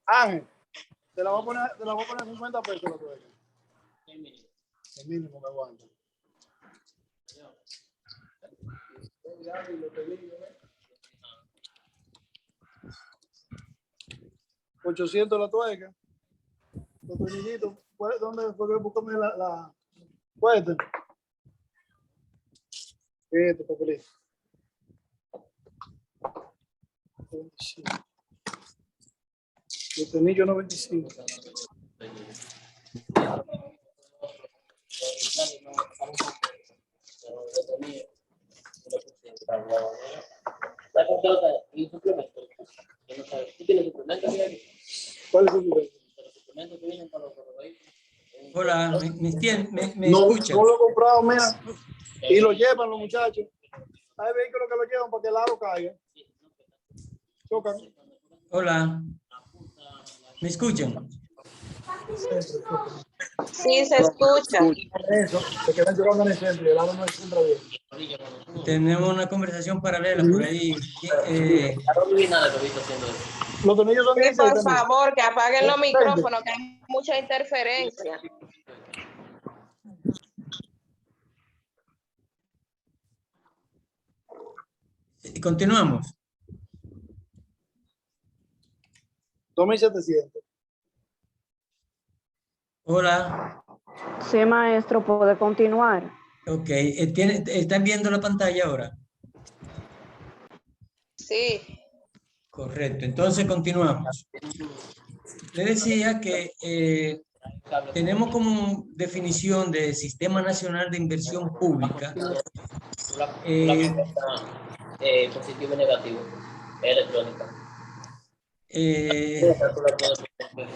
Ángel, te la voy a poner 50 pesos la tuya. El mínimo que aguanta. 800 la tuerca. Los tornillitos. ¿Dónde fue que buscame la puerta? Este papelito. 25. Los tornillos 95. ¿Cuál es el suplemento? Hola, ¿me No, escuchan? no lo he comprado, mira. Y lo llevan los muchachos. Hay vehículos que lo llevan para que el aro caiga. Chocan. Hola, ¿me escuchan? Sí, se escucha. Eso, se quedan chocando en el centro y el aro no entra bien. Tenemos una conversación paralela por ahí. Los tornillos son Sí, 16 por también. favor, que apaguen los micrófonos, que hay mucha interferencia. Continuamos. 2700. Hola. Sí, maestro, puede continuar. Ok, ¿están viendo la pantalla ahora? Sí. Correcto, entonces continuamos. Le decía que tenemos como definición de Sistema Nacional de Inversión Pública. Positivo y negativo, electrónica.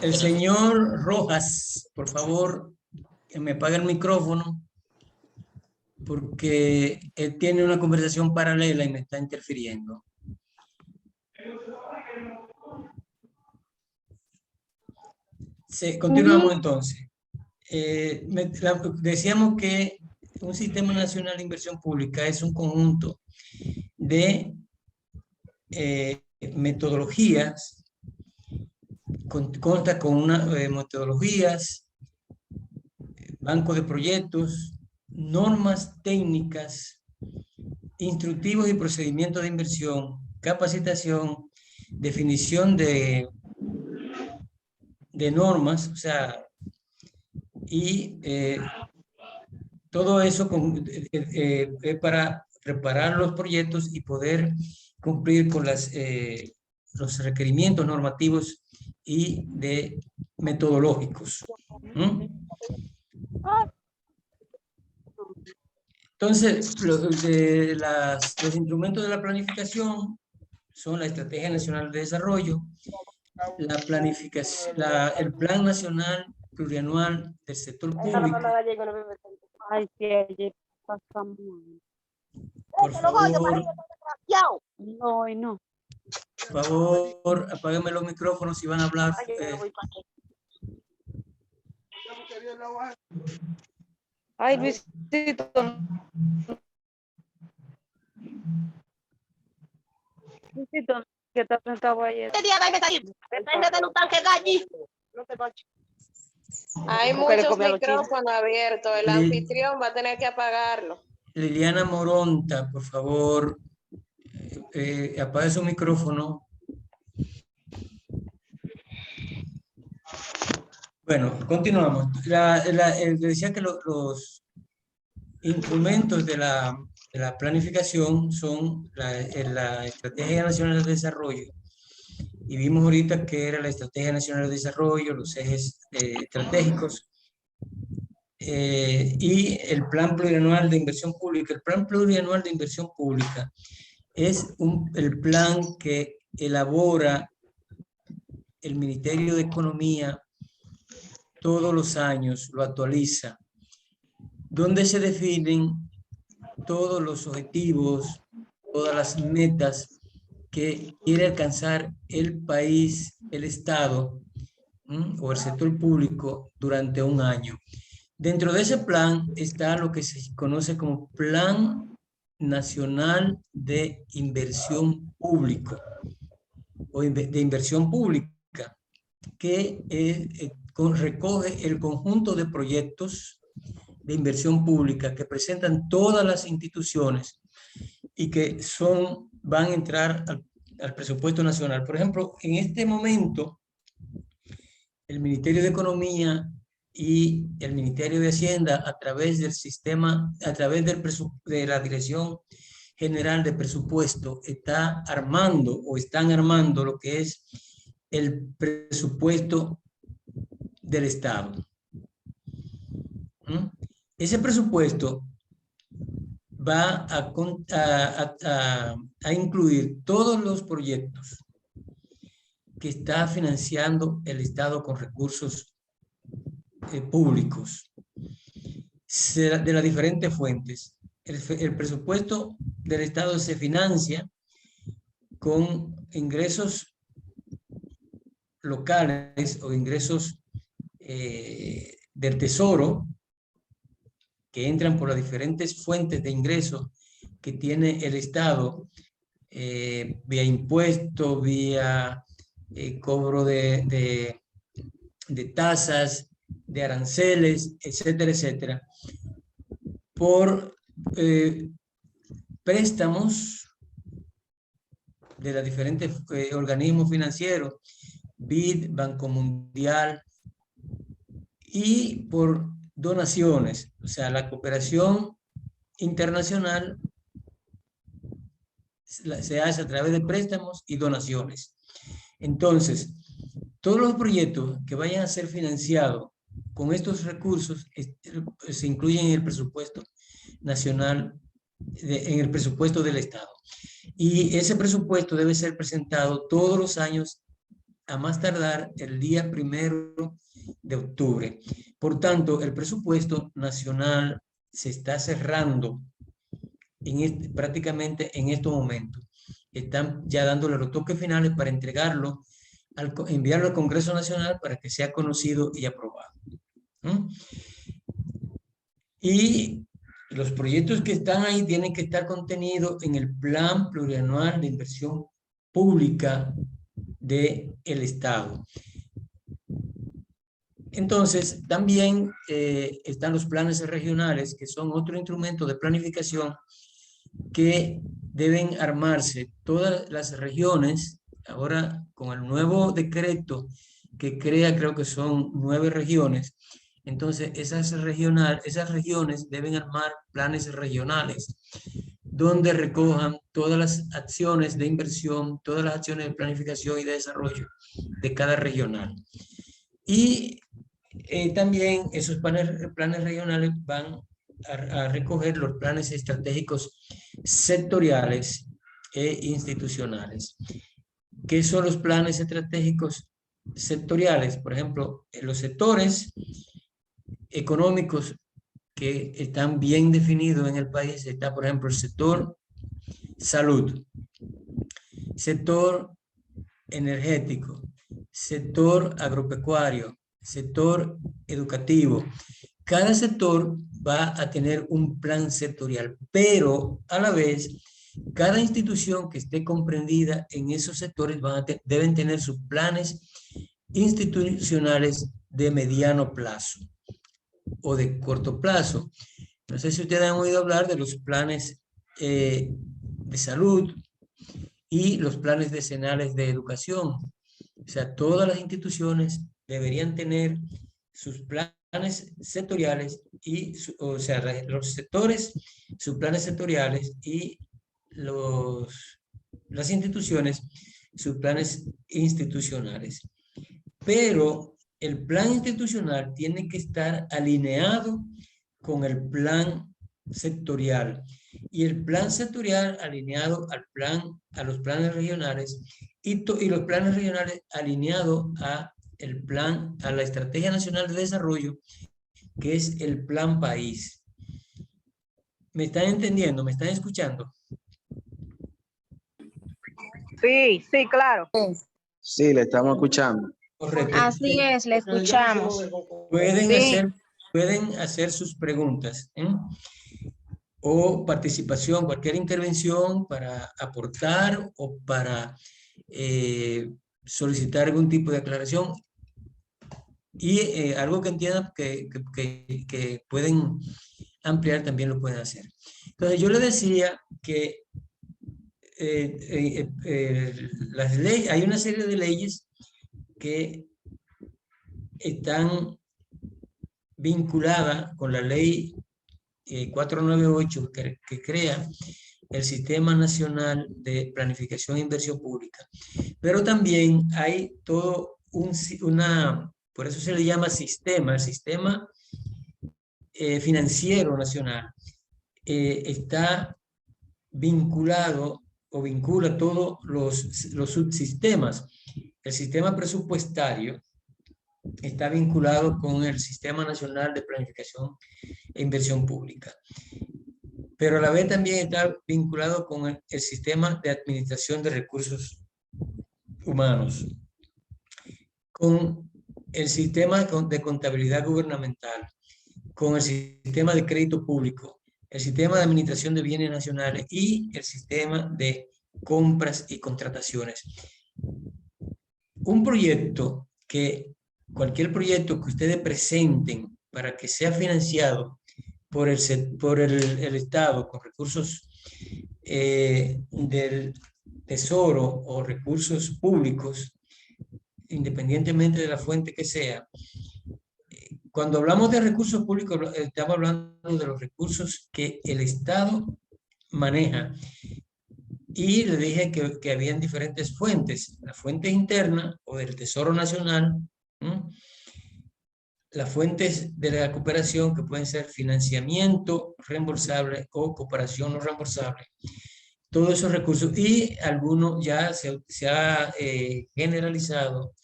El señor Rojas, por favor, que me apague el micrófono, porque él tiene una conversación paralela y me está interfiriendo. Sí, continuamos entonces. Decíamos que un Sistema Nacional de Inversión Pública es un conjunto de metodologías, consta con metodologías, banco de proyectos, normas técnicas, instructivos y procedimientos de inversión, capacitación, definición de normas, o sea, y todo eso para preparar los proyectos y poder cumplir con los requerimientos normativos y metodológicos. Entonces, los instrumentos de la planificación son la Estrategia Nacional de Desarrollo, la planificación, el Plan Nacional Plurianual del Sector Público. Ay, sí, pasamos. Por favor, No. por favor, apáguenme los micrófonos si van a hablar. Ay, Luisito. Luisito, que está sentado ahí. Hay muchos micrófonos abiertos. El anfitrión va a tener que apagarlo. Liliana Moronta, por favor, apague su micrófono. Bueno, continuamos. Decía que los instrumentos de la planificación son la Estrategia Nacional de Desarrollo. Y vimos ahorita que era la Estrategia Nacional de Desarrollo, los ejes estratégicos y el Plan Plurianual de Inversión Pública. El Plan Plurianual de Inversión Pública es el plan que elabora el Ministerio de Economía todos los años, lo actualiza, donde se definen todos los objetivos, todas las metas que quiere alcanzar el país, el Estado o el sector público durante un año. Dentro de ese plan está lo que se conoce como Plan Nacional de Inversión Público o de Inversión Pública, que recoge el conjunto de proyectos de inversión pública que presentan todas las instituciones y que van a entrar al presupuesto nacional. Por ejemplo, en este momento, el Ministerio de Economía y el Ministerio de Hacienda, a través del sistema, a través de la Dirección General de Presupuesto, están armando lo que es el presupuesto del Estado. Ese presupuesto va a incluir todos los proyectos que está financiando el Estado con recursos públicos de las diferentes fuentes. El presupuesto del Estado se financia con ingresos locales o ingresos del Tesoro que entran por las diferentes fuentes de ingresos que tiene el Estado, vía impuestos, vía cobro de tasas, de aranceles, etcétera, etcétera, por préstamos de los diferentes organismos financieros, BID, Banco Mundial, y por donaciones, o sea, la cooperación internacional se hace a través de préstamos y donaciones. Entonces, todos los proyectos que vayan a ser financiados con estos recursos se incluyen en el presupuesto nacional, en el presupuesto del Estado. Y ese presupuesto debe ser presentado todos los años, a más tardar el día 1 de octubre. Por tanto, el presupuesto nacional se está cerrando prácticamente en estos momentos. Están ya dándole los toques finales para entregarlo, enviarlo al Congreso Nacional para que sea conocido y aprobado. Y los proyectos que están ahí tienen que estar contenidos en el Plan Plurianual de Inversión Pública del Estado. Entonces, también están los planes regionales, que son otro instrumento de planificación que deben armarse todas las regiones. Ahora, con el nuevo decreto que crea, creo que son 9 regiones, entonces esas regiones deben armar planes regionales, donde recojan todas las acciones de inversión, todas las acciones de planificación y de desarrollo de cada regional. Y también esos planes regionales van a recoger los planes estratégicos sectoriales e institucionales. ¿Qué son los planes estratégicos sectoriales? Por ejemplo, los sectores económicos que están bien definidos en el país está, por ejemplo, el sector salud, sector energético, sector agropecuario, sector educativo. Cada sector va a tener un plan sectorial, pero a la vez, cada institución que esté comprendida en esos sectores deben tener sus planes institucionales de mediano plazo o de corto plazo. No sé si ustedes han oído hablar de los planes de salud y los planes decenales de educación. O sea, todas las instituciones deberían tener sus planes sectoriales y, o sea, los sectores, sus planes sectoriales y las instituciones, sus planes institucionales. Pero el plan institucional tiene que estar alineado con el plan sectorial y el plan sectorial alineado a los planes regionales y los planes regionales alineados a la Estrategia Nacional de Desarrollo, que es el Plan País. ¿Me están entendiendo? ¿Me están escuchando? Sí, sí, claro. Sí, le estamos escuchando. Correcto. Así es, le escuchamos. Pueden Sí. hacer sus preguntas. o participación, cualquier intervención para aportar o para solicitar algún tipo de aclaración. Y algo que entiendan que pueden ampliar, también lo pueden hacer. Entonces, yo le decía que las leyes, hay una serie de leyes que están vinculadas con la ley 498 que crea el Sistema Nacional de Planificación e Inversión Pública. Pero también hay todo por eso se le llama sistema, el sistema financiero nacional. Está vinculado o vincula todos los subsistemas. El sistema presupuestario está vinculado con el Sistema Nacional de Planificación e Inversión Pública. Pero a la vez también está vinculado con el Sistema de Administración de Recursos Humanos, con el Sistema de Contabilidad Gubernamental, con el Sistema de Crédito Público, el Sistema de Administración de Bienes Nacionales y el Sistema de Compras y Contrataciones. Un proyecto cualquier proyecto que ustedes presenten para que sea financiado por el Estado con recursos del Tesoro o recursos públicos, independientemente de la fuente que sea. Cuando hablamos de recursos públicos, estamos hablando de los recursos que el Estado maneja. Y le dije que habían diferentes fuentes: la fuente interna o del Tesoro Nacional, las fuentes de la cooperación, que pueden ser financiamiento reembolsable o cooperación no reembolsable. Todos esos recursos, y algunos ya se ha generalizado,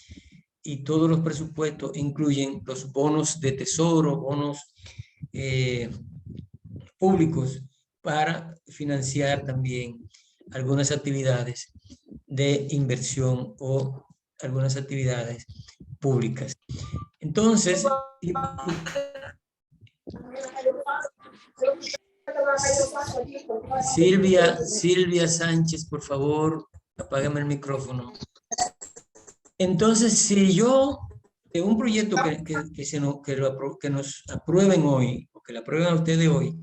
y todos los presupuestos incluyen los bonos de tesoro, bonos públicos, para financiar también algunas actividades de inversión o algunas actividades públicas. Entonces, Silvia Sánchez, por favor, apágame el micrófono. Entonces, si yo, de un proyecto que nos aprueben hoy, o que lo aprueben a ustedes hoy,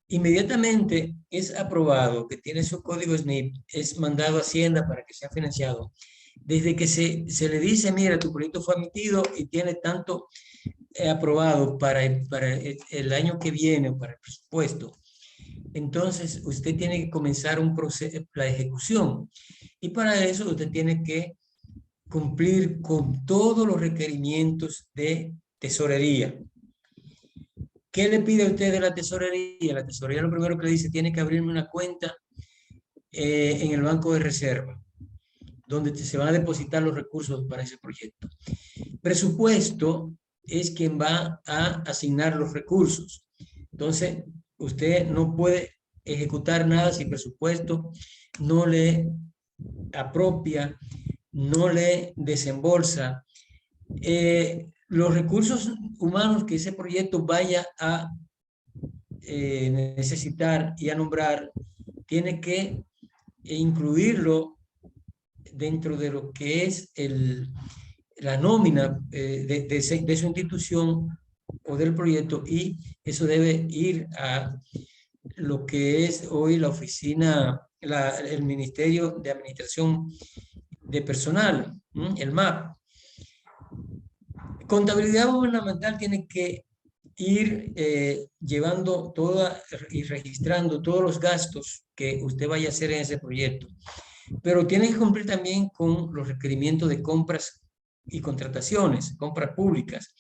inmediatamente es aprobado, que tiene su código SNIP, es mandado a Hacienda para que sea financiado. Desde que se le dice, mira, tu proyecto fue admitido y tiene tanto aprobado para el año que viene, para el presupuesto, entonces usted tiene que comenzar un proceso, la ejecución. Y para eso usted tiene que cumplir con todos los requerimientos de tesorería. ¿Qué le pide a usted de la tesorería? La tesorería lo primero que le dice: tiene que abrirme una cuenta en el banco de reserva, donde se van a depositar los recursos para ese proyecto. Presupuesto es quien va a asignar los recursos. Entonces, usted no puede ejecutar nada si presupuesto no le apropia, no le desembolsa los recursos humanos que ese proyecto vaya a necesitar y a nombrar. Tiene que incluirlo dentro de lo que es la nómina de su institución o del proyecto, y eso debe ir a lo que es hoy la oficina, el Ministerio de Administración de Personal, el MAP. Contabilidad gubernamental tiene que ir llevando y registrando todos los gastos que usted vaya a hacer en ese proyecto, pero tiene que cumplir también con los requerimientos de compras y contrataciones, compras públicas.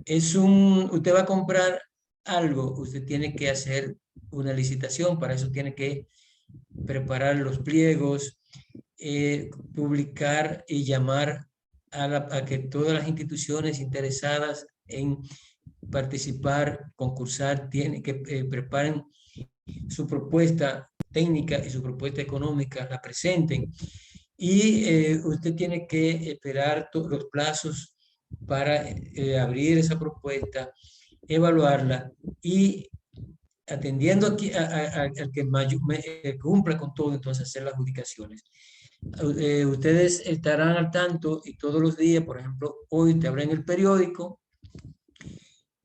Usted va a comprar algo, usted tiene que hacer una licitación, para eso tiene que preparar los pliegos, publicar y llamar a que todas las instituciones interesadas en participar, concursar, tienen que preparen su propuesta técnica y su propuesta económica, la presenten, y usted tiene que esperar los plazos para abrir esa propuesta, evaluarla y atendiendo aquí al que cumpla con todo, entonces hacer las adjudicaciones. Ustedes estarán al tanto y todos los días, por ejemplo, hoy te abren el periódico,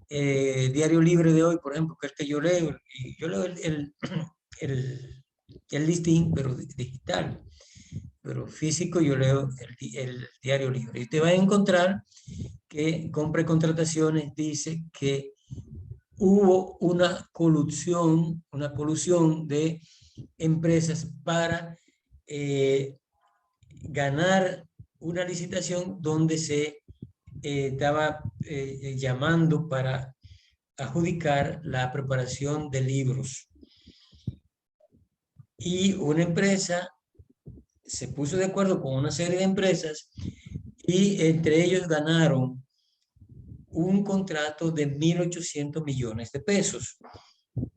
Diario Libre de hoy, por ejemplo, que es el que yo leo, y yo leo el listín, pero digital, pero físico yo leo el Diario Libre. Y te vas a encontrar que Compra y Contrataciones dice que hubo una colusión de empresas para ganar una licitación donde se estaba llamando para adjudicar la preparación de libros. Y una empresa se puso de acuerdo con una serie de empresas y entre ellos ganaron un contrato de 1.800 millones de pesos.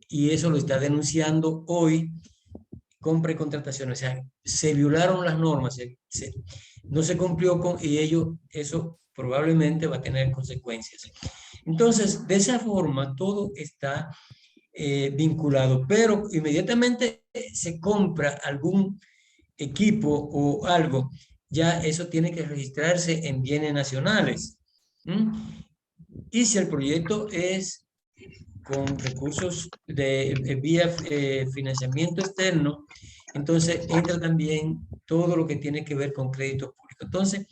Y eso lo está denunciando hoy Compra y Contratación. O sea, se violaron las normas, no se cumplió con, y eso probablemente va a tener consecuencias. Entonces, de esa forma, todo está vinculado, pero inmediatamente se compra algún equipo o algo, ya eso tiene que registrarse en bienes nacionales. Y si el proyecto es con recursos vía financiamiento externo, entonces entra también todo lo que tiene que ver con crédito público. Entonces,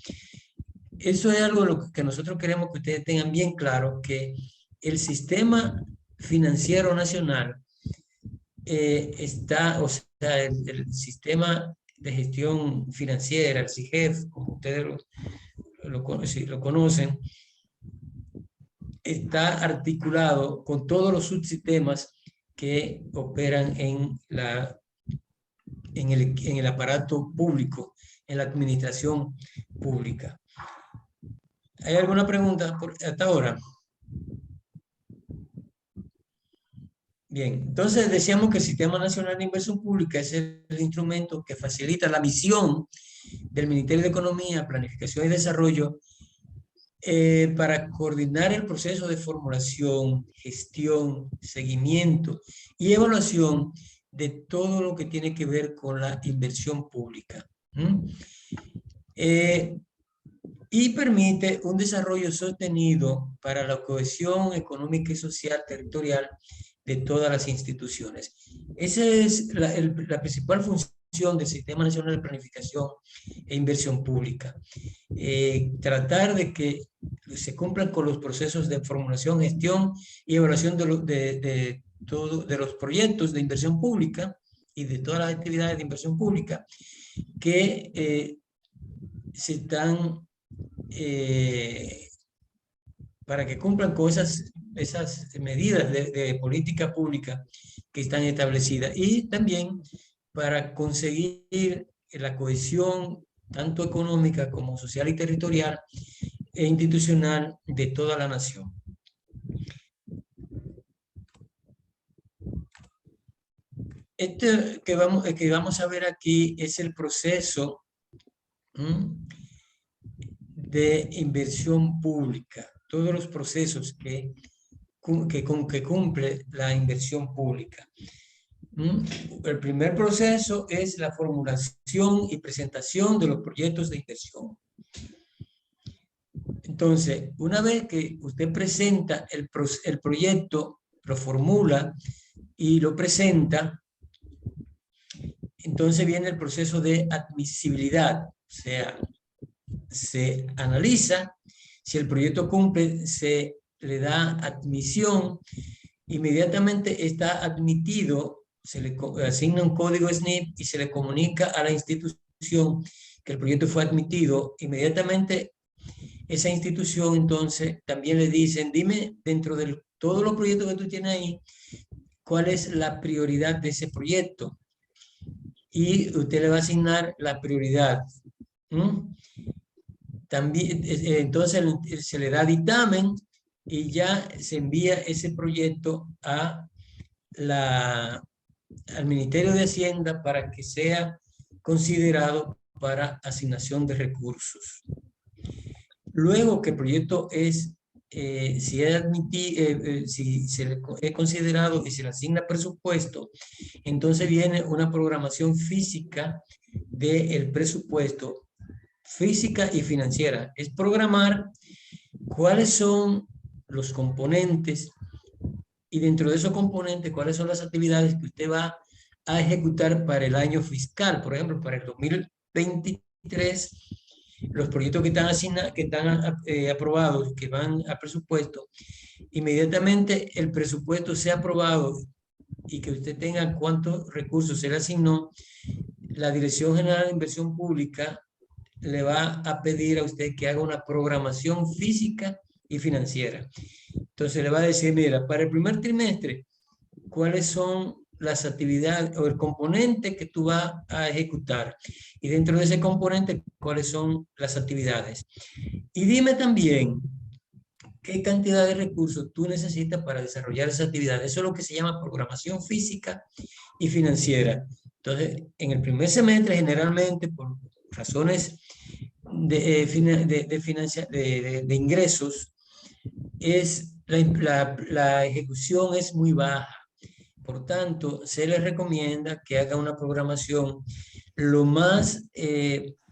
eso es algo lo que nosotros queremos que ustedes tengan bien claro, que el sistema financiero nacional está, o sea, el sistema de gestión financiera, el CIGEF, como ustedes lo conocen, está articulado con todos los subsistemas que operan en el aparato público, en la administración pública. ¿Hay alguna pregunta hasta ahora? Bien, entonces decíamos que el Sistema Nacional de Inversión Pública es el instrumento que facilita la misión del Ministerio de Economía, Planificación y Desarrollo para coordinar el proceso de formulación, gestión, seguimiento y evaluación de todo lo que tiene que ver con la inversión pública. Y permite un desarrollo sostenido para la cohesión económica y social territorial de todas las instituciones. Esa es la principal función del Sistema Nacional de Planificación e Inversión Pública. Tratar de que se cumplan con los procesos de formulación, gestión y evaluación de los proyectos de inversión pública y de todas las actividades de inversión pública que se están para que cumplan con esas medidas de política pública que están establecidas y también para conseguir la cohesión tanto económica como social y territorial e institucional de toda la nación. Este que vamos a ver aquí es el proceso de inversión pública, todos los procesos que cumple la inversión pública. El primer proceso es la formulación y presentación de los proyectos de inversión. Entonces, una vez que usted presenta el proyecto, lo formula y lo presenta, entonces viene el proceso de admisibilidad, o sea, se analiza, si el proyecto cumple, se le da admisión, inmediatamente está admitido, se le asigna un código SNIP y se le comunica a la institución que el proyecto fue admitido. Inmediatamente esa institución entonces también le dicen, dime dentro de todos los proyectos que tú tienes ahí, cuál es la prioridad de ese proyecto. Y usted le va a asignar la prioridad. También, entonces se le da dictamen y ya se envía ese proyecto al Ministerio de Hacienda para que sea considerado para asignación de recursos. Luego que el proyecto es si si se le es considerado y se le asigna presupuesto, entonces viene una programación física del presupuesto, física y financiera. Es programar cuáles son los componentes y dentro de esos componentes cuáles son las actividades que usted va a ejecutar para el año fiscal. Por ejemplo, para el 2023, los proyectos que están aprobados, que van a presupuesto, inmediatamente el presupuesto sea aprobado y que usted tenga cuántos recursos se le asignó, la Dirección General de Inversión Pública le va a pedir a usted que haga una programación física y financiera. Entonces le va a decir, mira, para el primer trimestre, ¿cuáles son las actividades o el componente que tú vas a ejecutar? Y dentro de ese componente, ¿cuáles son las actividades? Y dime también qué cantidad de recursos tú necesitas para desarrollar esa actividad. Eso es lo que se llama programación física y financiera. Entonces, en el primer semestre, generalmente, por razones de ingresos, la ejecución es muy baja. Por tanto, se les recomienda que haga una programación lo más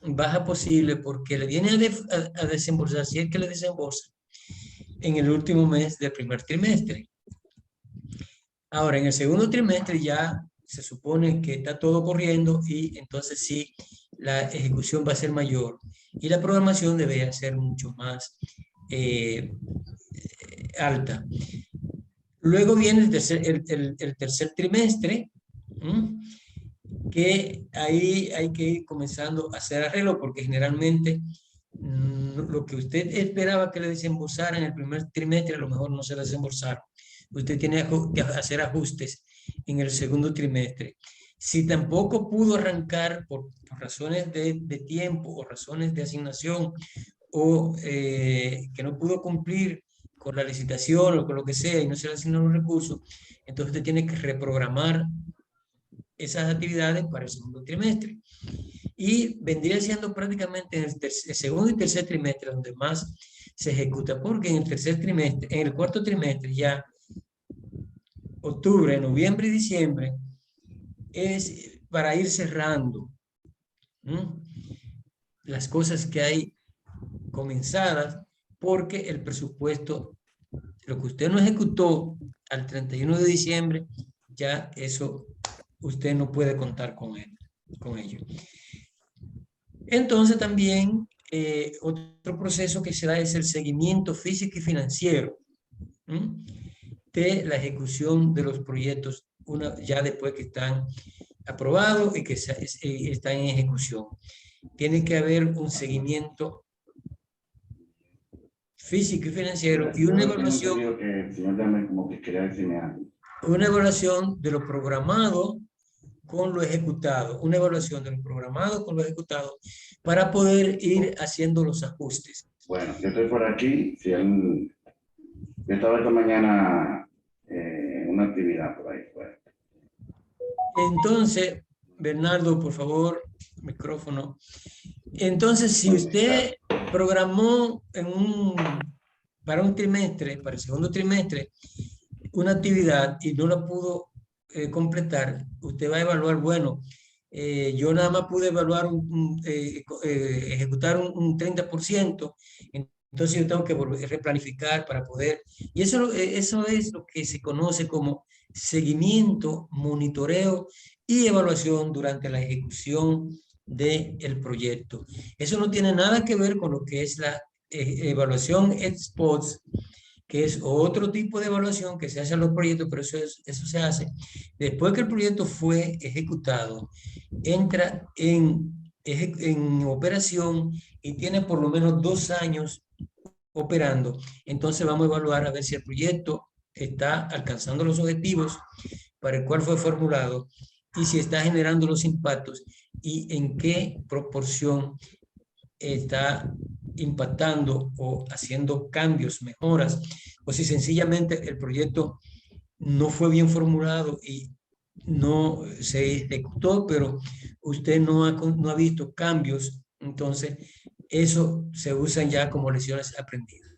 baja posible, porque le viene a desembolsar, si es que le desembolsa, en el último mes del primer trimestre. Ahora, en el segundo trimestre ya se supone que está todo corriendo y entonces sí, la ejecución va a ser mayor y la programación debe ser mucho más alta. Luego viene el tercer trimestre, que ahí hay que ir comenzando a hacer arreglo, porque generalmente lo que usted esperaba que le desembolsara en el primer trimestre, a lo mejor no se le desembolsaron. Usted tiene que hacer ajustes en el segundo trimestre. Si tampoco pudo arrancar por razones de tiempo o razones de asignación o que no pudo cumplir con la licitación o con lo que sea y no se le asignan los recursos, entonces usted tiene que reprogramar esas actividades para el segundo trimestre. Y vendría siendo prácticamente en el segundo y tercer trimestre donde más se ejecuta, porque en el tercer trimestre, en el cuarto trimestre ya, octubre, noviembre y diciembre, es para ir cerrando las cosas que hay comenzadas, porque el presupuesto, lo que usted no ejecutó al 31 de diciembre, ya eso usted no puede contar con ello. Entonces también otro proceso que se da es el seguimiento físico y financiero de la ejecución de los proyectos ya después que están aprobados y que están en ejecución. Tiene que haber un seguimiento físico y financiero y una evaluación, una evaluación de lo programado con lo ejecutado, una evaluación de lo programado con lo ejecutado para poder ir haciendo los ajustes. Bueno, yo estoy por aquí. Si yo estaba esta mañana en una actividad por ahí. Bueno. Entonces, Bernardo, por favor, micrófono. Entonces, si usted programó para un trimestre, para el segundo trimestre, una actividad y no la pudo completar, usted va a evaluar, bueno, yo nada más pude evaluar, ejecutar un 30%, entonces yo tengo que replanificar para poder, y eso es lo que se conoce como seguimiento, monitoreo y evaluación durante la ejecución del proyecto. Eso no tiene nada que ver con lo que es la evaluación ex post, que es otro tipo de evaluación que se hace en los proyectos, pero eso se hace después que el proyecto fue ejecutado, entra en operación y tiene por lo menos 2 años operando. Entonces vamos a evaluar a ver si el proyecto está alcanzando los objetivos para el cual fue formulado y si está generando los impactos y en qué proporción está impactando o haciendo cambios, mejoras, o si sencillamente el proyecto no fue bien formulado y no se ejecutó, pero usted no ha visto cambios, entonces eso se usa ya como lecciones aprendidas.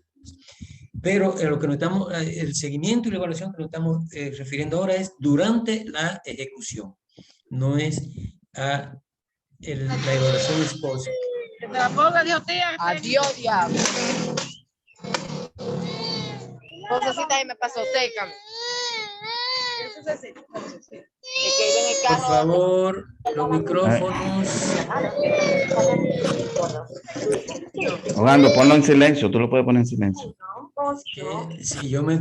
Pero lo que nos estamos, el seguimiento y la evaluación que nos estamos refiriendo ahora es durante la ejecución, no es a la evaluación ex post. Que te la ponga, Dios tía. Adiós, diablo. Cosecita ahí me pasó, sécame. Por favor, los micrófonos. Orlando, ponlo en silencio. Tú lo puedes poner en silencio. Si yo me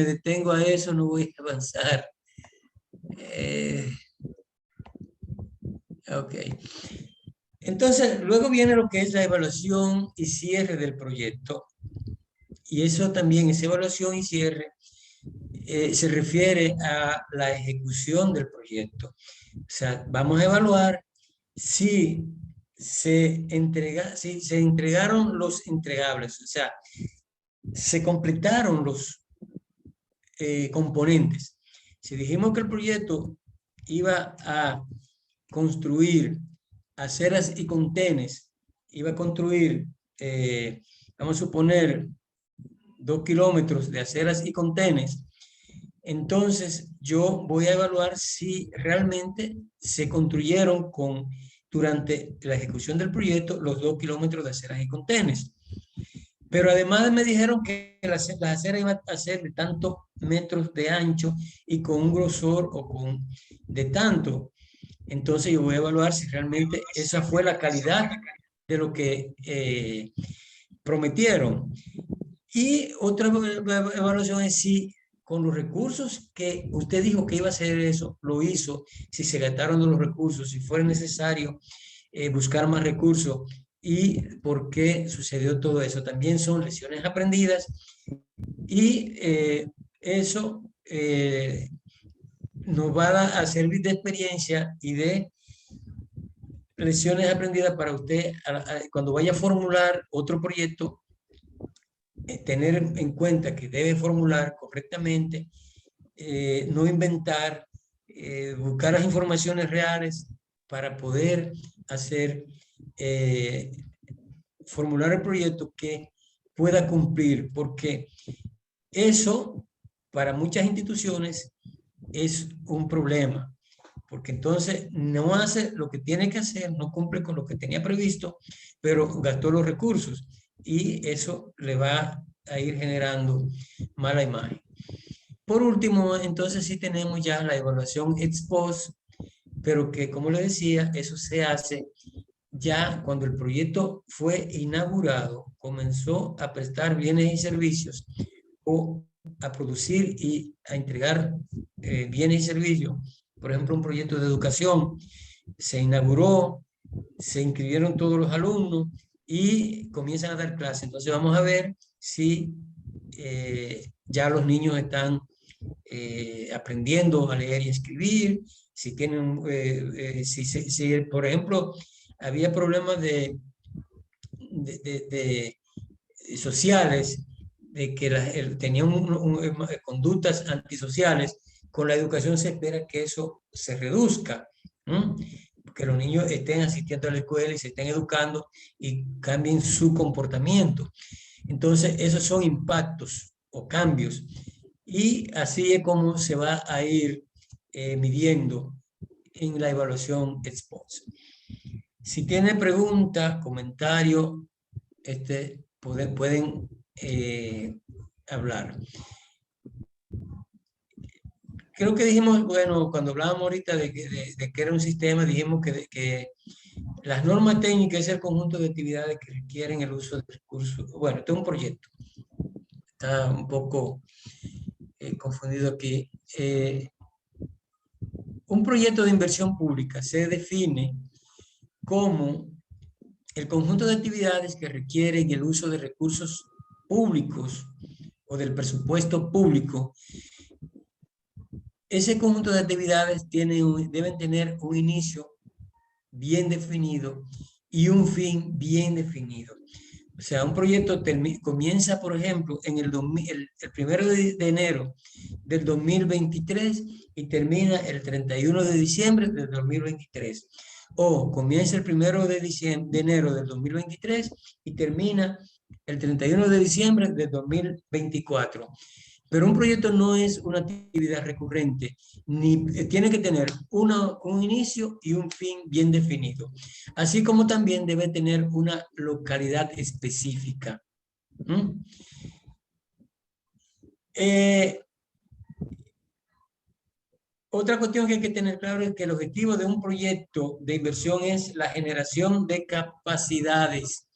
detengo a eso, no voy a avanzar. Ok. Entonces, luego viene lo que es la evaluación y cierre del proyecto. Y eso también, esa evaluación y cierre, se refiere a la ejecución del proyecto. O sea, vamos a evaluar si se entregaron los entregables, o sea, se completaron los componentes. Si dijimos que el proyecto iba a construir aceras y contenes, iba a construir, vamos a suponer, 2 kilómetros de aceras y contenes, entonces yo voy a evaluar si realmente se construyeron durante la ejecución del proyecto los 2 kilómetros de aceras y contenes. Pero además me dijeron que las aceras iban a ser de tantos metros de ancho y con un grosor de tanto. Entonces yo voy a evaluar si realmente esa fue la calidad de lo que prometieron. Y otra evaluación es si con los recursos que usted dijo que iba a hacer eso, lo hizo, si se gastaron los recursos, si fuera necesario buscar más recursos y por qué sucedió todo eso. También son lecciones aprendidas y eso nos va a servir de experiencia y de lecciones aprendidas para usted cuando vaya a formular otro proyecto, tener en cuenta que debe formular correctamente, no inventar, buscar las informaciones reales para poder formular el proyecto que pueda cumplir, porque eso para muchas instituciones es un problema, porque entonces no hace lo que tiene que hacer, no cumple con lo que tenía previsto, pero gastó los recursos y eso le va a ir generando mala imagen. Por último, entonces sí tenemos ya la evaluación ex post, pero que, como le decía, eso se hace ya cuando el proyecto fue inaugurado, comenzó a prestar bienes y servicios o a producir y a entregar bienes y servicios. Por ejemplo, un proyecto de educación se inauguró, se inscribieron todos los alumnos y comienzan a dar clases. Entonces vamos a ver si ya los niños están aprendiendo a leer y escribir, si tienen, si por ejemplo, había problemas sociales, de que tenían conductas antisociales. Con la educación se espera que eso se reduzca, que los niños estén asistiendo a la escuela y se estén educando y cambien su comportamiento. Entonces, esos son impactos o cambios. Y así es como se va a ir midiendo en la evaluación ex post. Si tienen preguntas, comentarios, pueden hablar. Creo que dijimos, bueno, cuando hablábamos ahorita de que era un sistema, dijimos que las normas técnicas es el conjunto de actividades que requieren el uso de recursos. Bueno, este es un proyecto. Está un poco confundido aquí. Un proyecto de inversión pública se define como el conjunto de actividades que requieren el uso de recursos públicos o del presupuesto público. Ese conjunto de actividades deben tener un inicio bien definido y un fin bien definido. O sea, un proyecto comienza, por ejemplo, en el 1 de enero del 2023 y termina el 31 de diciembre del 2023. O comienza el 1 de enero del 2023 y termina el 31 de diciembre de 2024. Pero un proyecto no es una actividad recurrente, ni tiene que tener un inicio y un fin bien definido, así como también debe tener una localidad específica. Otra cuestión que hay que tener claro es que el objetivo de un proyecto de inversión es la generación de capacidades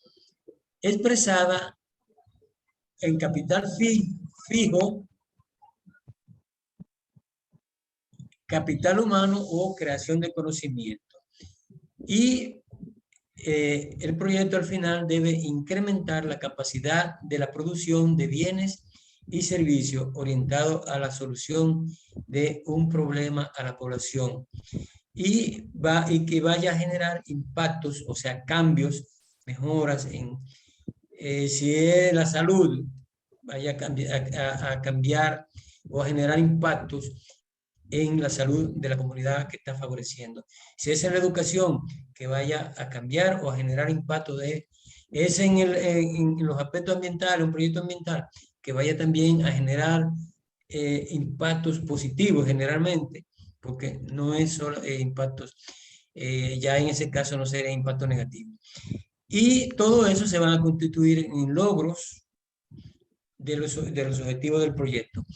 expresada en capital fijo, capital humano o creación de conocimiento. Y el proyecto al final debe incrementar la capacidad de la producción de bienes y servicios orientados a la solución de un problema a la población y que vaya a generar impactos, o sea, cambios, mejoras en si es la salud, vaya a cambiar o a generar impactos en la salud de la comunidad que está favoreciendo. Si es en la educación, que vaya a cambiar o a generar impacto es en los aspectos ambientales, un proyecto ambiental, que vaya también a generar impactos positivos generalmente, porque no es solo impactos, ya en ese caso no sería impacto negativo. Y todo eso se van a constituir en logros de los objetivos del proyecto.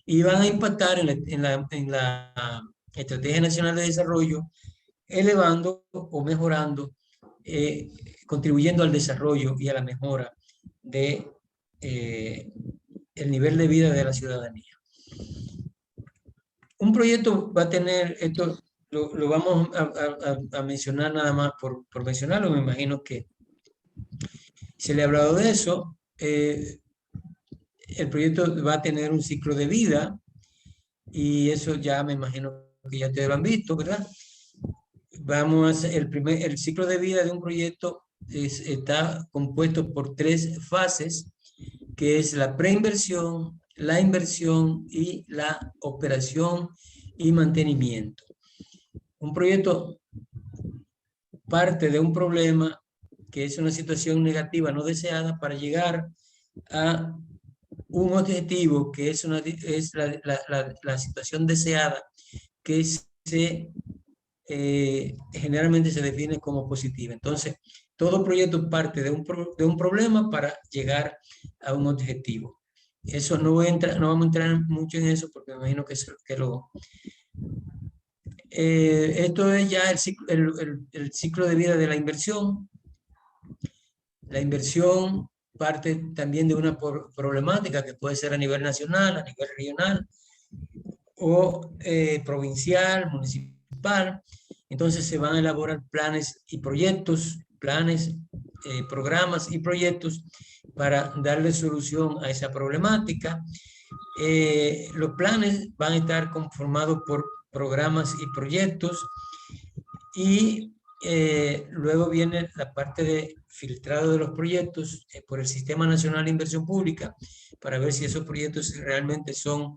Y van a impactar en la Estrategia Nacional de Desarrollo, elevando o mejorando, contribuyendo al desarrollo y a la mejora de el nivel de vida de la ciudadanía. Un proyecto va a tener, esto lo vamos a mencionar nada más por mencionarlo, me imagino que se le ha hablado de eso. El proyecto va a tener un ciclo de vida y eso ya me imagino que ya ustedes lo han visto, ¿verdad? Vamos a hacer el ciclo de vida de un proyecto está compuesto por 3 fases, que es la preinversión, la inversión y la operación y mantenimiento. Un proyecto parte de un problema que es una situación negativa no deseada para llegar a un objetivo que es la situación deseada, que generalmente se define como positiva. Entonces, todo proyecto parte de un problema para llegar a un objetivo. Eso no vamos a entrar mucho en eso porque me imagino que esto es ya el ciclo de vida de la inversión. La inversión parte también de una problemática que puede ser a nivel nacional, a nivel regional o provincial, municipal. Entonces se van a elaborar planes y proyectos, programas y proyectos para darle solución a esa problemática. Los planes van a estar conformados por programas y proyectos y luego viene la parte de filtrado de los proyectos por el Sistema Nacional de Inversión Pública para ver si esos proyectos realmente son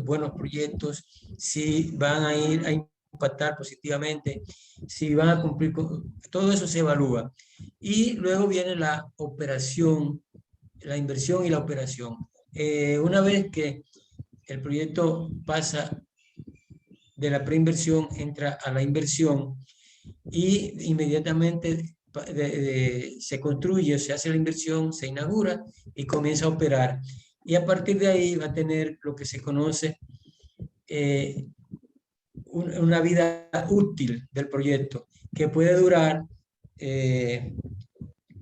buenos proyectos, si van a ir a impactar positivamente, si van a cumplir con... Todo eso se evalúa. Y luego viene la operación, la inversión y la operación. Una vez que el proyecto pasa de la preinversión, entra a la inversión y inmediatamente se construye, se hace la inversión, se inaugura y comienza a operar. Y a partir de ahí va a tener lo que se conoce una vida útil del proyecto, que puede durar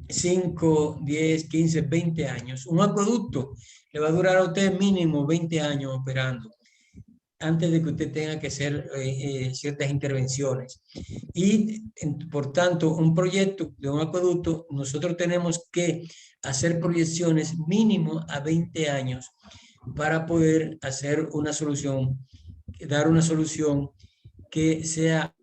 5, 10, 15, 20 años. Un acueducto le va a durar a usted mínimo 20 años operando antes de que usted tenga que hacer ciertas intervenciones. Y, por tanto, un proyecto de un acueducto, nosotros tenemos que hacer proyecciones mínimo a 20 años para poder hacer una solución, dar una solución que sea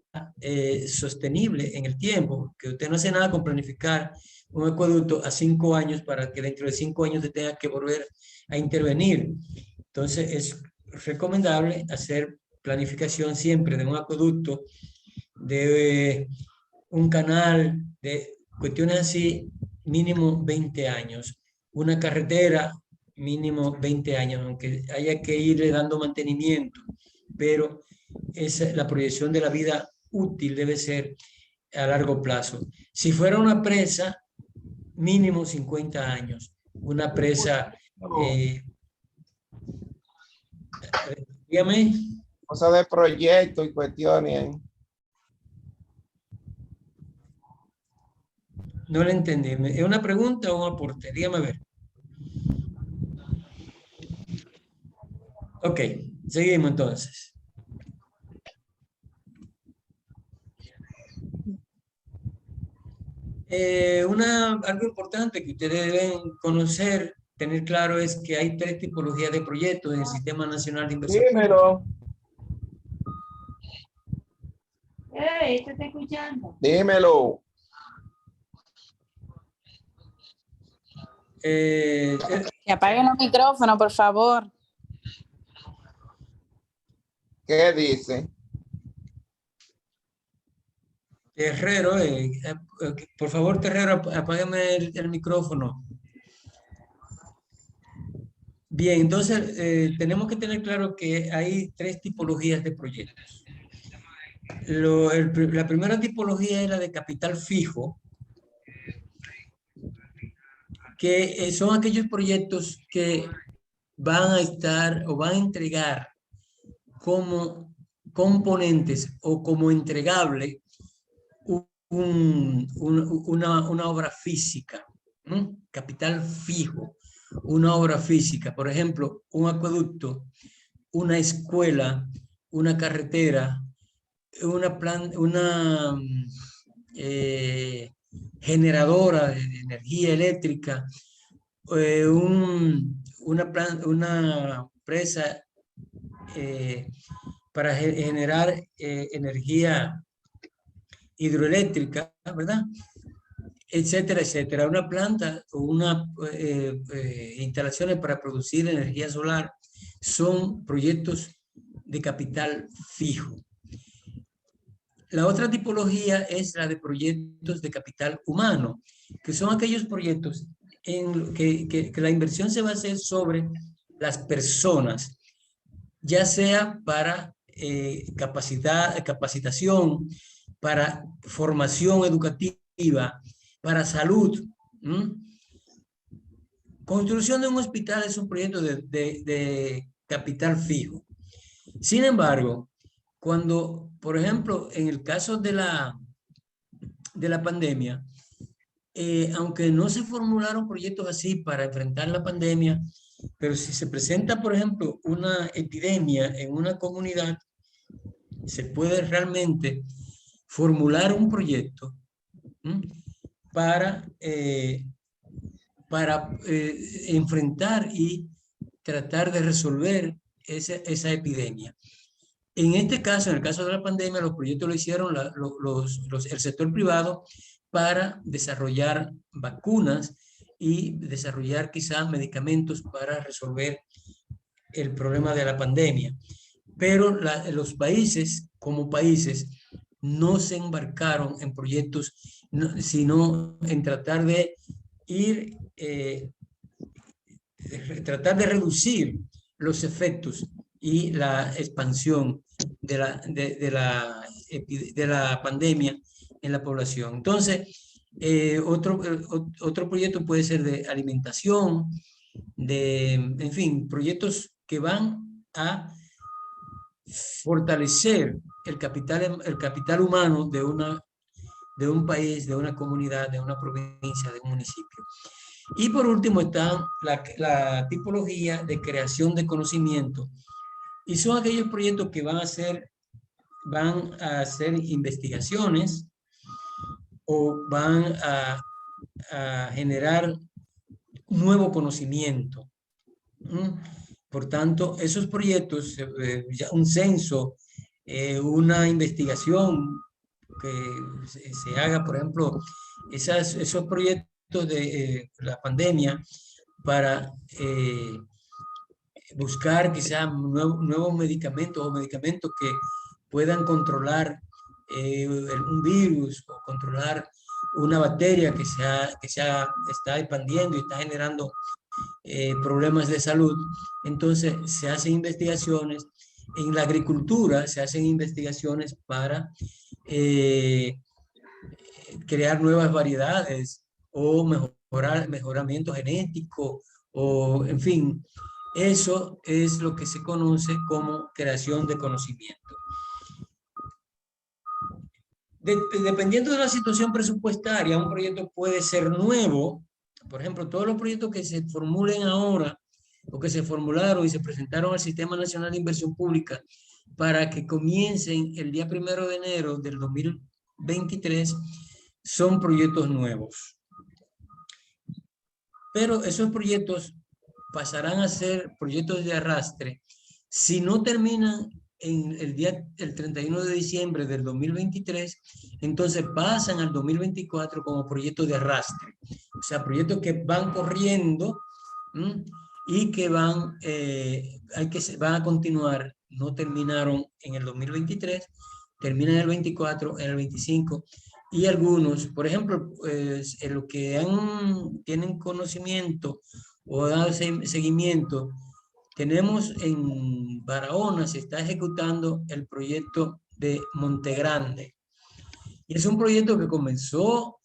sostenible en el tiempo, que usted no hace nada con planificar un acueducto a 5 años para que dentro de 5 años usted tenga que volver a intervenir. Entonces, es recomendable hacer planificación siempre de un acueducto, de un canal, de cuestiones así, mínimo 20 años. Una carretera, mínimo 20 años, aunque haya que irle dando mantenimiento, pero la proyección de la vida útil debe ser a largo plazo. Si fuera una presa, mínimo 50 años. Una presa, dígame. Cosa de proyectos y cuestiones. No le entendí. ¿Es una pregunta o un aporte? Dígame a ver. Ok, seguimos entonces. Algo importante que ustedes deben conocer, tener claro, es que hay 3 tipologías de proyectos en el Sistema Nacional de Inversión. Dímelo. Te estoy escuchando. Dímelo. Que apaguen los micrófonos, por favor. ¿Qué dice? Terrero, por favor, Terrero, apágame el micrófono. Bien, entonces tenemos que tener claro que hay 3 tipologías de proyectos. La primera tipología es la de capital fijo, que son aquellos proyectos que van a estar o van a entregar como componentes o como entregable una obra física, capital fijo, una obra física, por ejemplo, un acueducto, una escuela, una carretera, una generadora de energía eléctrica, una presa para generar energía hidroeléctrica, ¿verdad? Etcétera, etcétera. Una planta o instalaciones para producir energía solar son proyectos de capital fijo. La otra tipología es la de proyectos de capital humano, que son aquellos proyectos en que la inversión se va a hacer sobre las personas, ya sea para capacitación, para formación educativa, para salud. Construcción de un hospital es un proyecto de capital fijo. Sin embargo, cuando, por ejemplo, en el caso de la pandemia, aunque no se formularon proyectos así para enfrentar la pandemia, pero si se presenta, por ejemplo, una epidemia en una comunidad, se puede realmente formular un proyecto para enfrentar y tratar de resolver esa epidemia. En este caso, en el caso de la pandemia, los proyectos lo hicieron el sector privado para desarrollar vacunas y desarrollar quizás medicamentos para resolver el problema de la pandemia. Pero los países, como países, no se embarcaron en proyectos, sino en tratar de tratar de reducir los efectos y la expansión de la pandemia en la población. Entonces, otro proyecto puede ser de alimentación, en fin, proyectos que van a fortalecer el capital humano de un país, de una comunidad, de una provincia, de un municipio. Y por último está la tipología de creación de conocimiento. Y son aquellos proyectos que van a hacer investigaciones o van a generar nuevo conocimiento. Por tanto, esos proyectos, un censo, una investigación que se haga, por ejemplo, esos proyectos de la pandemia para buscar quizás nuevos medicamentos o medicamentos que puedan controlar un virus o controlar una bacteria que está expandiendo y está generando problemas de salud. Entonces se hacen investigaciones. En la agricultura se hacen investigaciones para crear nuevas variedades o mejoramiento genético, o en fin, eso es lo que se conoce como creación de conocimiento. Dependiendo de la situación presupuestaria, un proyecto puede ser nuevo. Por ejemplo, todos los proyectos que se formulen ahora o que se formularon y se presentaron al Sistema Nacional de Inversión Pública para que comiencen el día 1 de enero del 2023 son proyectos nuevos. Pero esos proyectos pasarán a ser proyectos de arrastre si no terminan en el 31 de diciembre del 2023, entonces pasan al 2024 como proyectos de arrastre. O sea, proyectos que van corriendo y que van a continuar, no terminaron en el 2023, terminan en el 24, en el 25, y algunos, por ejemplo, en lo que tienen conocimiento o dado seguimiento, tenemos en Barahona, se está ejecutando el proyecto de Montegrande. Y es un proyecto que comenzó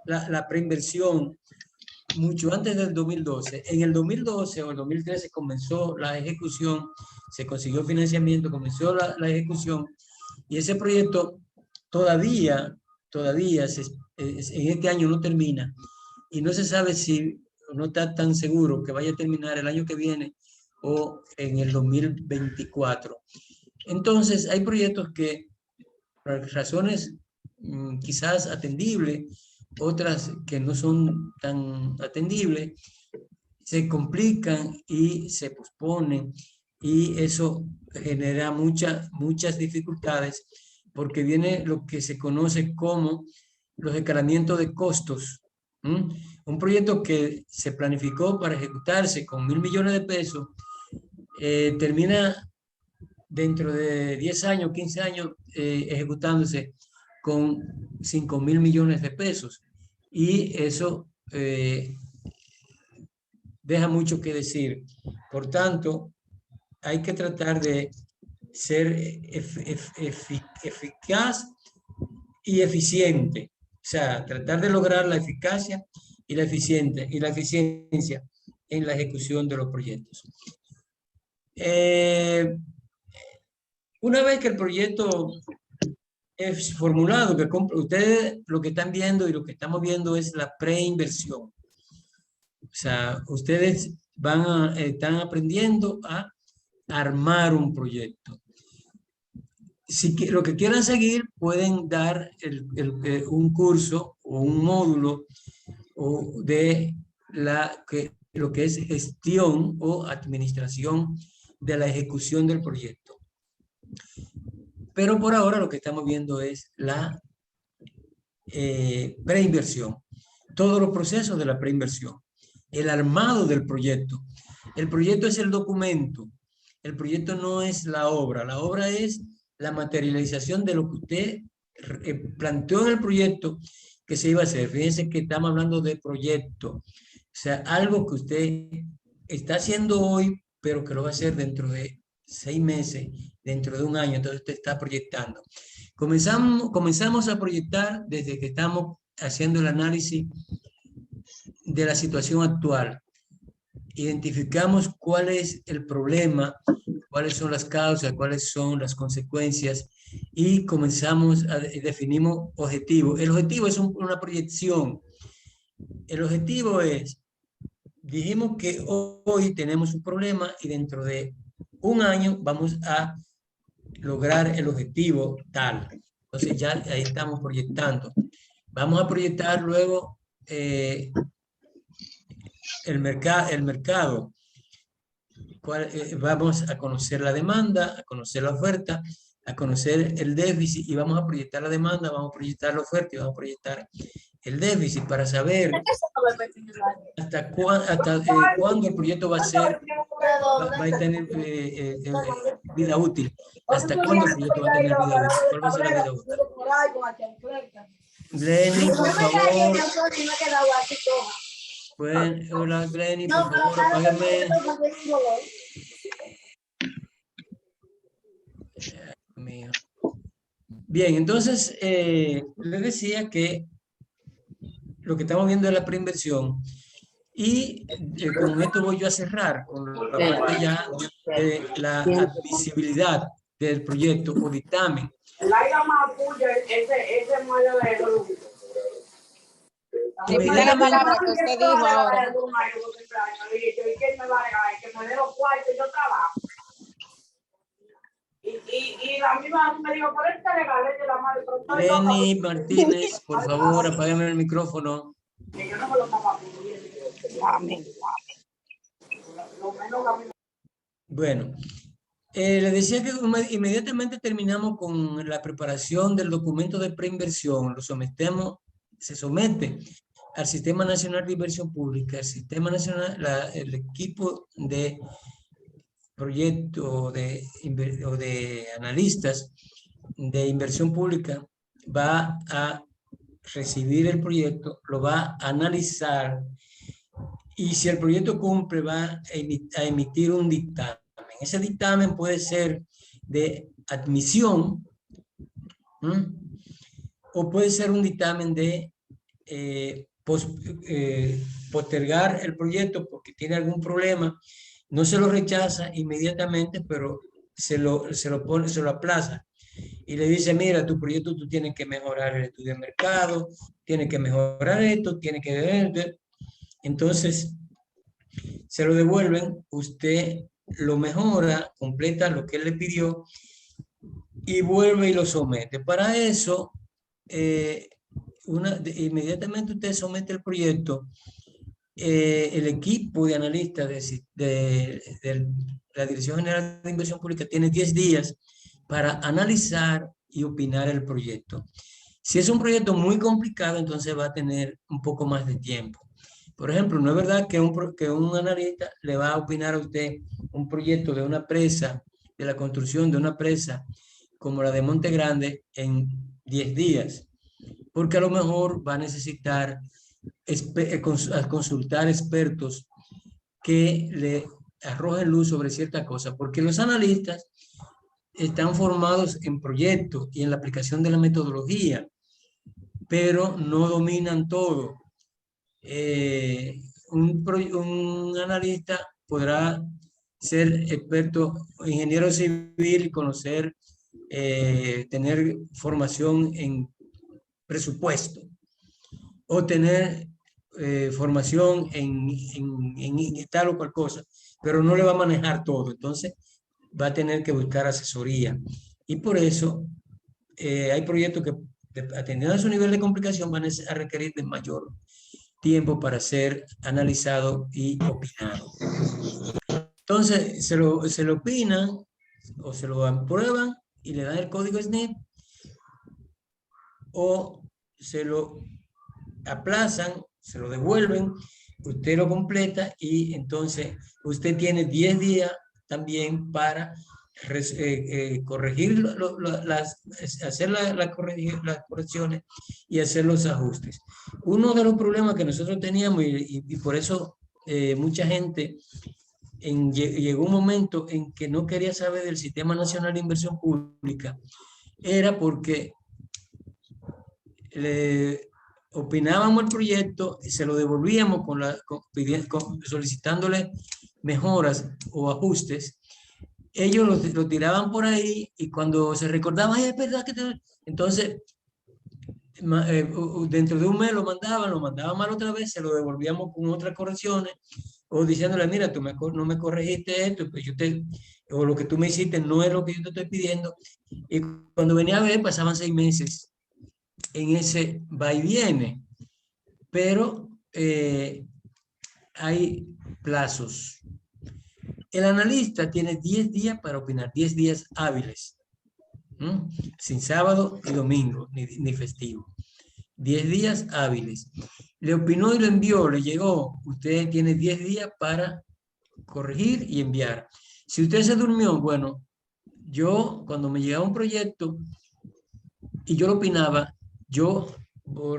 la preinversión mucho antes del 2012. En el 2012 o el 2013 comenzó la ejecución, se consiguió financiamiento, comenzó la ejecución, y ese proyecto todavía en este año no termina, y no se sabe si, no está tan seguro que vaya a terminar el año que viene o en el 2024. Entonces, hay proyectos que, por razones quizás atendibles, otras que no son tan atendibles, se complican y se posponen, y eso genera muchas dificultades, porque viene lo que se conoce como los escalamientos de costos. Un proyecto que se planificó para ejecutarse con 1.000 millones de pesos, termina dentro de 10 años, 15 años, ejecutándose con 5.000 millones de pesos. Y eso deja mucho que decir. Por tanto, hay que tratar de ser eficaz y eficiente. O sea, tratar de lograr la eficacia y la eficiencia en la ejecución de los proyectos. Una vez que el proyecto es formulado, que ustedes lo que están viendo y lo que estamos viendo es la preinversión. O sea, ustedes están aprendiendo a armar un proyecto. Si lo que quieran seguir, pueden dar un curso o un módulo de lo que es gestión o administración de la ejecución del proyecto. Pero por ahora lo que estamos viendo es la preinversión, todos los procesos de la preinversión, el armado del proyecto. El proyecto es el documento, el proyecto no es la obra es la materialización de lo que usted planteó en el proyecto que se iba a hacer. Fíjense que estamos hablando de proyecto, o sea, algo que usted está haciendo hoy, pero que lo va a hacer dentro de 6 meses, dentro de un año. Entonces usted está proyectando. Comenzamos a proyectar desde que estamos haciendo el análisis de la situación actual. Identificamos cuál es el problema, cuáles son las causas, cuáles son las consecuencias, y definimos objetivos. El objetivo es una proyección. El objetivo es, dijimos que hoy tenemos un problema y dentro de un año vamos a lograr el objetivo tal. Entonces ya ahí estamos proyectando. Vamos a proyectar luego el mercado. Vamos a conocer la demanda, a conocer la oferta, a conocer el déficit, y vamos a proyectar la demanda, vamos a proyectar la oferta y vamos a proyectar el déficit para saber hasta cuándo el proyecto va a tener vida útil. ¿Hasta cuándo el proyecto va a tener vida útil? ¿Cuál va a ser la vida útil? Glenny, por favor. Hola, Glenny, por favor, apágame. Mío. Bien, entonces, les decía que lo que estamos viendo es la preinversión. Y con esto voy yo a cerrar con la parte ya de la admisibilidad del proyecto o dictamen. Repita la palabra que usted dijo ahora. Y la misma me dijo, por este regalo de la madre. Lenny Martínez, por favor, apágame el micrófono. Bueno, le decía que inmediatamente terminamos con la preparación del documento de preinversión. Lo sometemos, se somete al Sistema Nacional de Inversión Pública, el Sistema Nacional, el equipo de proyecto o de analistas de inversión pública va a recibir el proyecto, lo va a analizar y si el proyecto cumple va a emitir un dictamen. Ese dictamen puede ser de admisión o puede ser un dictamen de postergar el proyecto porque tiene algún problema. No se lo rechaza inmediatamente, pero se lo aplaza. Y le dice, mira, tu proyecto tú tienes que mejorar el estudio de mercado, tienes que mejorar esto, tienes que ver. Entonces, se lo devuelven, usted lo mejora, completa lo que él le pidió y vuelve y lo somete. Para eso, inmediatamente usted somete el proyecto, el equipo de analistas de la Dirección General de Inversión Pública tiene 10 días para analizar y opinar el proyecto. Si es un proyecto muy complicado, entonces va a tener un poco más de tiempo. Por ejemplo, no es verdad que un analista le va a opinar a usted un proyecto de una presa, de la construcción de una presa como la de Monte Grande en 10 días, porque a lo mejor va a necesitar consultar expertos que le arrojen luz sobre ciertas cosas, porque los analistas están formados en proyectos y en la aplicación de la metodología, pero no dominan todo. Un analista podrá ser experto, ingeniero civil, conocer, tener formación en presupuesto o tener formación en tal o cual cosa, pero no le va a manejar todo. Entonces va a tener que buscar asesoría. Y por eso hay proyectos que, atendiendo a su nivel de complicación, van a requerir de mayor tiempo para ser analizado y opinado. Entonces, se lo opinan o se lo aprueban y le dan el código SNIP o se lo aplazan, se lo devuelven, usted lo completa y entonces usted tiene 10 días también para corregir hacer las correcciones y hacer los ajustes. Uno de los problemas que nosotros teníamos y por eso mucha gente llegó un momento en que no quería saber del Sistema Nacional de Inversión Pública, era porque opinábamos el proyecto y se lo devolvíamos solicitándole mejoras o ajustes. Ellos lo tiraban por ahí y cuando se recordaban, es verdad que entonces dentro de un mes lo mandaban mal otra vez, se lo devolvíamos con otras correcciones o diciéndole, mira, tú no me corregiste esto, pues o lo que tú me hiciste no es lo que yo te estoy pidiendo. Y cuando venía a ver, pasaban 6 meses en ese va y viene, pero hay plazos. El analista tiene 10 días para opinar, 10 días hábiles, sin sábado y domingo, ni festivo. 10 días hábiles. Le opinó y lo envió, le llegó. Usted tiene 10 días para corregir y enviar. Si usted se durmió, bueno, yo cuando me llegaba un proyecto y yo lo opinaba, yo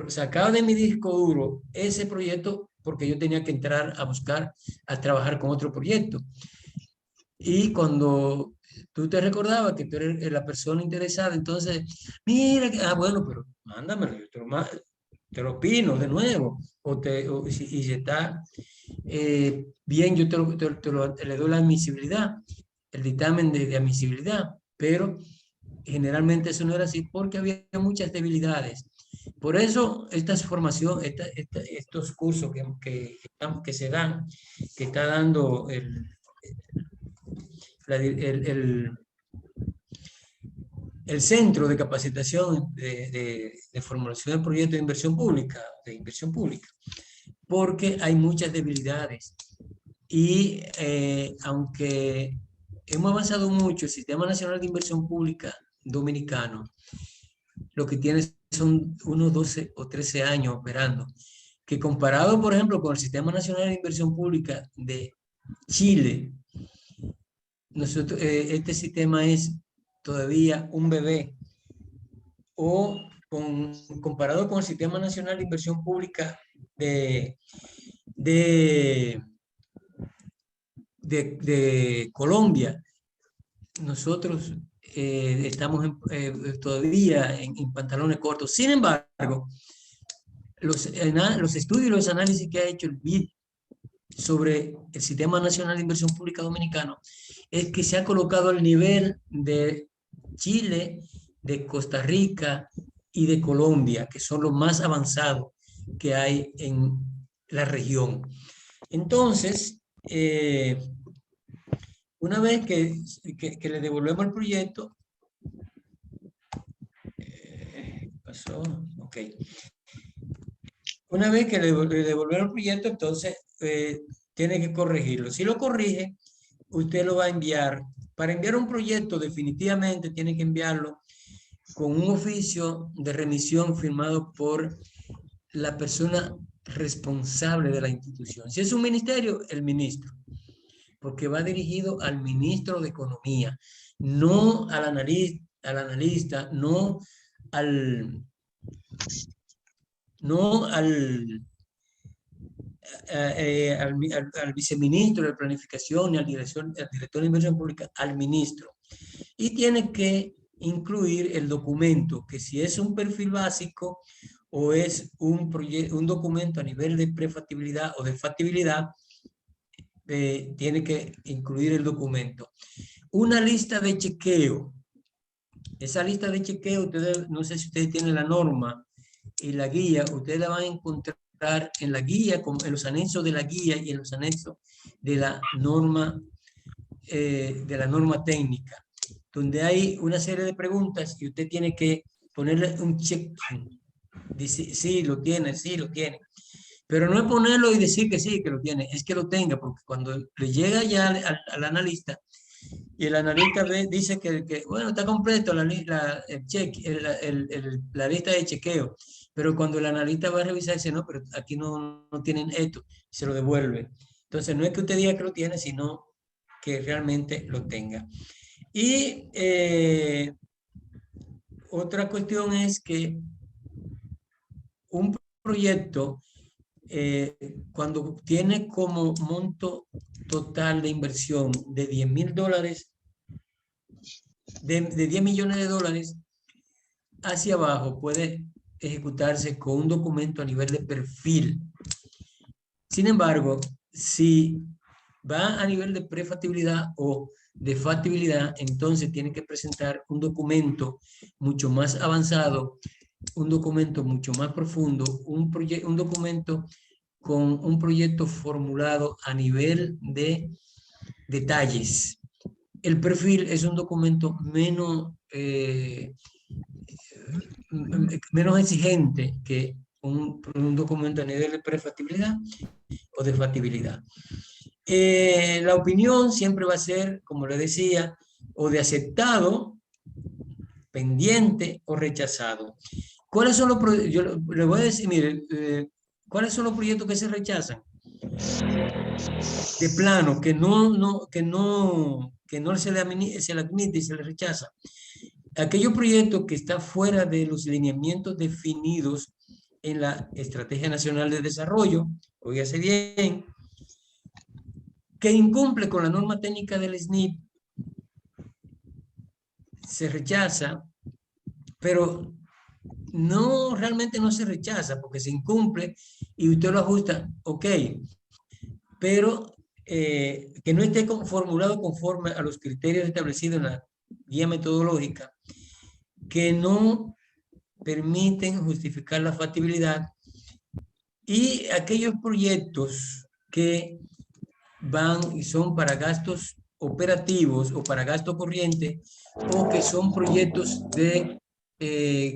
sacado de mi disco duro ese proyecto porque yo tenía que entrar a buscar, a trabajar con otro proyecto. Y cuando tú te recordabas que tú eres la persona interesada, entonces, mira, bueno, pero mándamelo, yo te lo opino de nuevo, y si está bien, yo le doy la admisibilidad, el dictamen de admisibilidad, pero generalmente eso no era así porque había muchas debilidades. Por eso estas formaciones, estos cursos que se dan, que está dando el Centro de Capacitación de Formulación de Proyectos de Inversión Pública, porque hay muchas debilidades. Y aunque hemos avanzado mucho, el Sistema Nacional de Inversión Pública dominicano, lo que tiene son unos 12 o 13 años operando, que comparado, por ejemplo, con el Sistema Nacional de Inversión Pública de Chile, este sistema es todavía un bebé, o comparado con el Sistema Nacional de Inversión Pública de Colombia, nosotros estamos todavía en pantalones cortos. Sin embargo, los estudios y los análisis que ha hecho el BID sobre el Sistema Nacional de Inversión Pública Dominicano es que se ha colocado al nivel de Chile, de Costa Rica y de Colombia, que son los más avanzados que hay en la región. Entonces, una vez que le devolvemos el proyecto, pasó, ok. Una vez que le devolvemos el proyecto, entonces tiene que corregirlo. Si lo corrige, usted lo va a enviar. Para enviar un proyecto, definitivamente tiene que enviarlo con un oficio de remisión firmado por la persona responsable de la institución. Si es un ministerio, el ministro, porque va dirigido al ministro de Economía, no al analista, no al viceministro de Planificación y al director de Inversión Pública, al ministro. Y tiene que incluir el documento, que si es un perfil básico o es un documento a nivel de prefactibilidad o de factibilidad, tiene que incluir el documento. Una lista de chequeo. Esa lista de chequeo, ustedes, no sé si ustedes tienen la norma y la guía, ustedes la van a encontrar en la guía, en los anexos de la guía y en los anexos de la norma técnica, donde hay una serie de preguntas y usted tiene que ponerle un check. Dice, sí, lo tiene, sí, lo tiene. Pero no es ponerlo y decir que sí, que lo tiene, es que lo tenga, porque cuando le llega ya al analista, y el analista dice que bueno, está completo la lista de chequeo, pero cuando el analista va a revisar, dice, no, pero aquí no tienen esto, se lo devuelve. Entonces, no es que usted diga que lo tiene, sino que realmente lo tenga. Y otra cuestión es que un proyecto, cuando tiene como monto total de inversión de $10,000, de 10 millones de dólares hacia abajo, puede ejecutarse con un documento a nivel de perfil. Sin embargo, si va a nivel de prefactibilidad o de factibilidad, entonces tiene que presentar un documento mucho más avanzado, un documento mucho más profundo, un documento con un proyecto formulado a nivel de detalles. El perfil es un documento menos exigente que un documento a nivel de prefactibilidad o de factibilidad. La opinión siempre va a ser, como le decía, o de aceptado, pendiente o rechazado. ¿Cuáles son los proyectos? Yo le voy a decir, mire, ¿cuáles son los proyectos que se rechazan? De plano, que no se le admite y se le rechaza. Aquellos proyectos que están fuera de los lineamientos definidos en la Estrategia Nacional de Desarrollo, óigase bien, que incumple con la norma técnica del SNIP, se rechaza, pero no, realmente no se rechaza porque se incumple y usted lo ajusta, ok, pero que no esté formulado conforme a los criterios establecidos en la guía metodológica, que no permiten justificar la factibilidad, y aquellos proyectos que van y son para gastos operativos o para gasto corriente, o que son proyectos de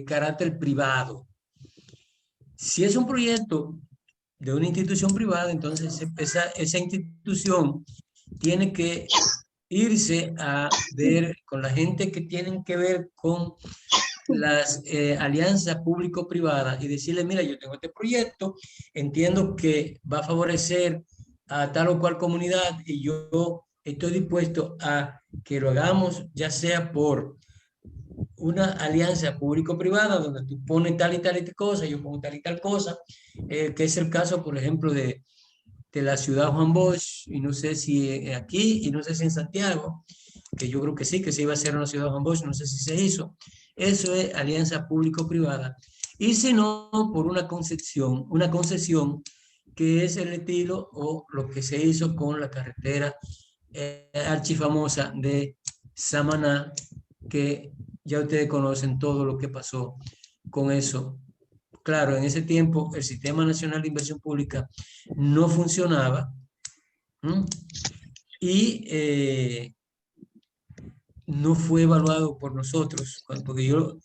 carácter privado. Si es un proyecto de una institución privada, entonces esa institución tiene que irse a ver con la gente que tienen que ver con las alianzas público-privadas y decirle, mira, yo tengo este proyecto, entiendo que va a favorecer a tal o cual comunidad y yo estoy dispuesto a que lo hagamos, ya sea por una alianza público-privada donde tú pones tal y tal cosa, yo pongo tal y tal cosa, que es el caso, por ejemplo, de la ciudad Juan Bosch, y no sé si aquí, y no sé si en Santiago, que yo creo que sí, que se iba a hacer en la ciudad Juan Bosch, no sé si se hizo. Eso es alianza público-privada. Y si no, por una concesión que es el estilo o lo que se hizo con la carretera archifamosa de Samaná, que ya ustedes conocen todo lo que pasó con eso. Claro, en ese tiempo el Sistema Nacional de Inversión Pública no funcionaba y no fue evaluado por nosotros, porque yo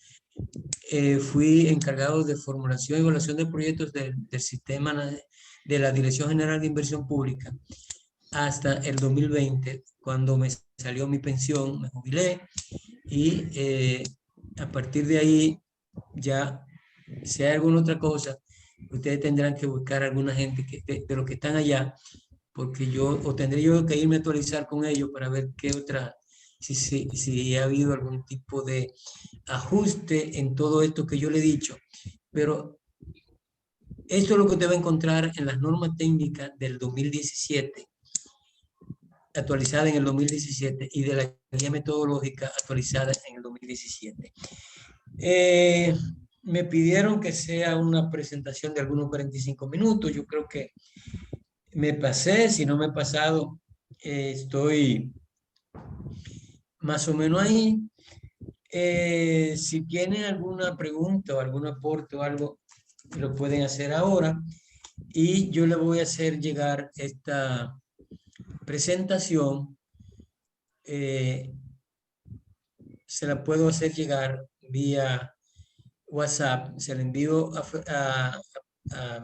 fui encargado de formulación y evaluación de proyectos del sistema de la Dirección General de Inversión Pública hasta el 2020, cuando me salió mi pensión, me jubilé y a partir de ahí ya, si hay alguna otra cosa, ustedes tendrán que buscar a alguna gente de los que están allá, porque tendré yo que irme a actualizar con ellos para ver qué otra, si ha habido algún tipo de ajuste en todo esto que yo le he dicho. Pero esto es lo que usted va a encontrar en las normas técnicas del 2017, actualizada en el 2017, y de la guía metodológica actualizada en el 2017. Me pidieron que sea una presentación de algunos 45 minutos. Yo creo que me pasé. Si no me he pasado, estoy más o menos ahí. Si tienen alguna pregunta o algún aporte o algo, lo pueden hacer ahora. Y yo le voy a hacer llegar esta presentación. Se la puedo hacer llegar vía WhatsApp, se la envío a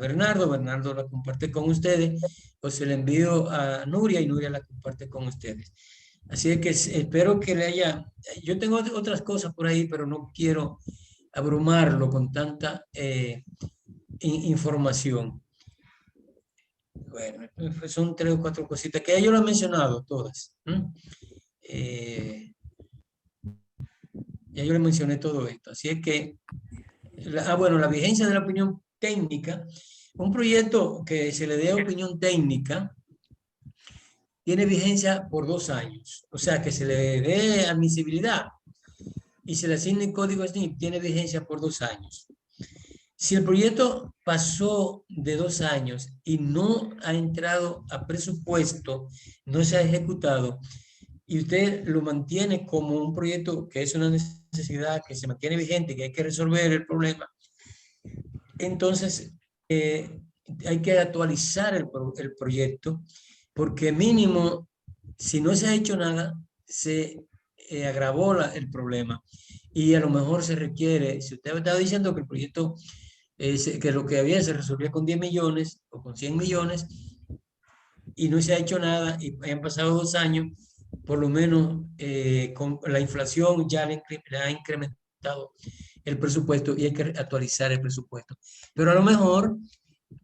Bernardo la comparte con ustedes, o se la envío a Nuria y Nuria la comparte con ustedes. Así que espero que le haya... Yo tengo otras cosas por ahí, pero no quiero abrumarlo con tanta información. Bueno, son 3 o 4 cositas que yo lo he mencionado todas. Ya yo le mencioné todo esto. Así es que, bueno, la vigencia de la opinión técnica. Un proyecto que se le dé opinión técnica tiene vigencia por 2 años. O sea, que se le dé admisibilidad y se le asigne código SNIP, tiene vigencia por 2 años. Si el proyecto pasó de 2 años y no ha entrado a presupuesto, no se ha ejecutado, y usted lo mantiene como un proyecto que es una necesidad, que se mantiene vigente, que hay que resolver el problema, entonces hay que actualizar el proyecto, porque mínimo, si no se ha hecho nada, se agravó el problema, y a lo mejor se requiere, si usted estaba diciendo que el proyecto, que lo que había se resolvía con 10 millones o con 100 millones, y no se ha hecho nada, y han pasado 2 años, por lo menos con la inflación ya le ha incrementado el presupuesto y hay que actualizar el presupuesto. Pero a lo mejor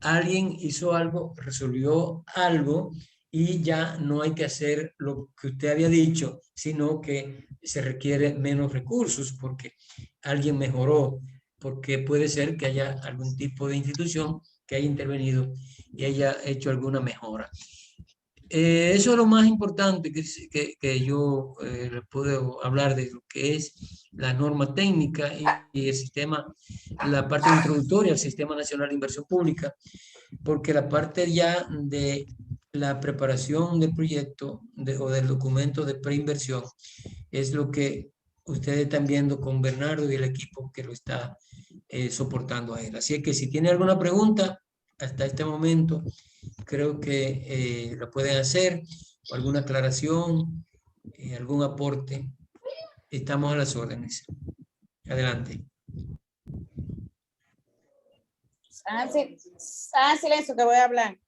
alguien hizo algo, resolvió algo y ya no hay que hacer lo que usted había dicho, sino que se requiere menos recursos porque alguien mejoró porque puede ser que haya algún tipo de institución que haya intervenido y haya hecho alguna mejora. Eso es lo más importante que yo les puedo hablar de lo que es la norma técnica y el sistema, la parte introductoria al Sistema Nacional de Inversión Pública, porque la parte ya de la preparación del proyecto o del documento de preinversión es lo que ustedes están viendo con Bernardo y el equipo que lo está soportando a él. Así que si tiene alguna pregunta hasta este momento, creo que la pueden hacer, o alguna aclaración, algún aporte. Estamos a las órdenes. Adelante. Silencio que voy a hablar.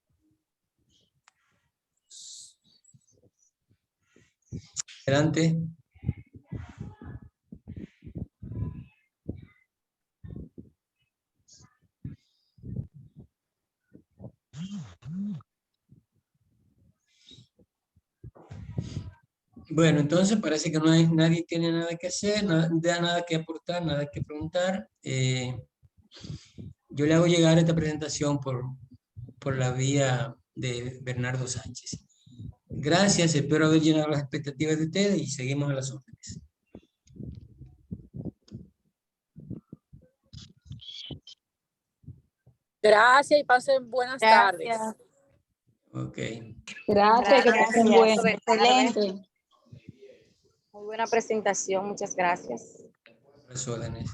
Adelante. Bueno, entonces parece que nadie tiene nada que hacer, nada que aportar, nada que preguntar. Yo le hago llegar esta presentación por la vía de Bernardo Sánchez. Gracias, espero haber llenado las expectativas de ustedes y seguimos a las órdenes. Gracias y pasen buenas tardes. Ok. Gracias, que pasen buenas. Excelente. Muy buena presentación, muchas gracias. A las órdenes.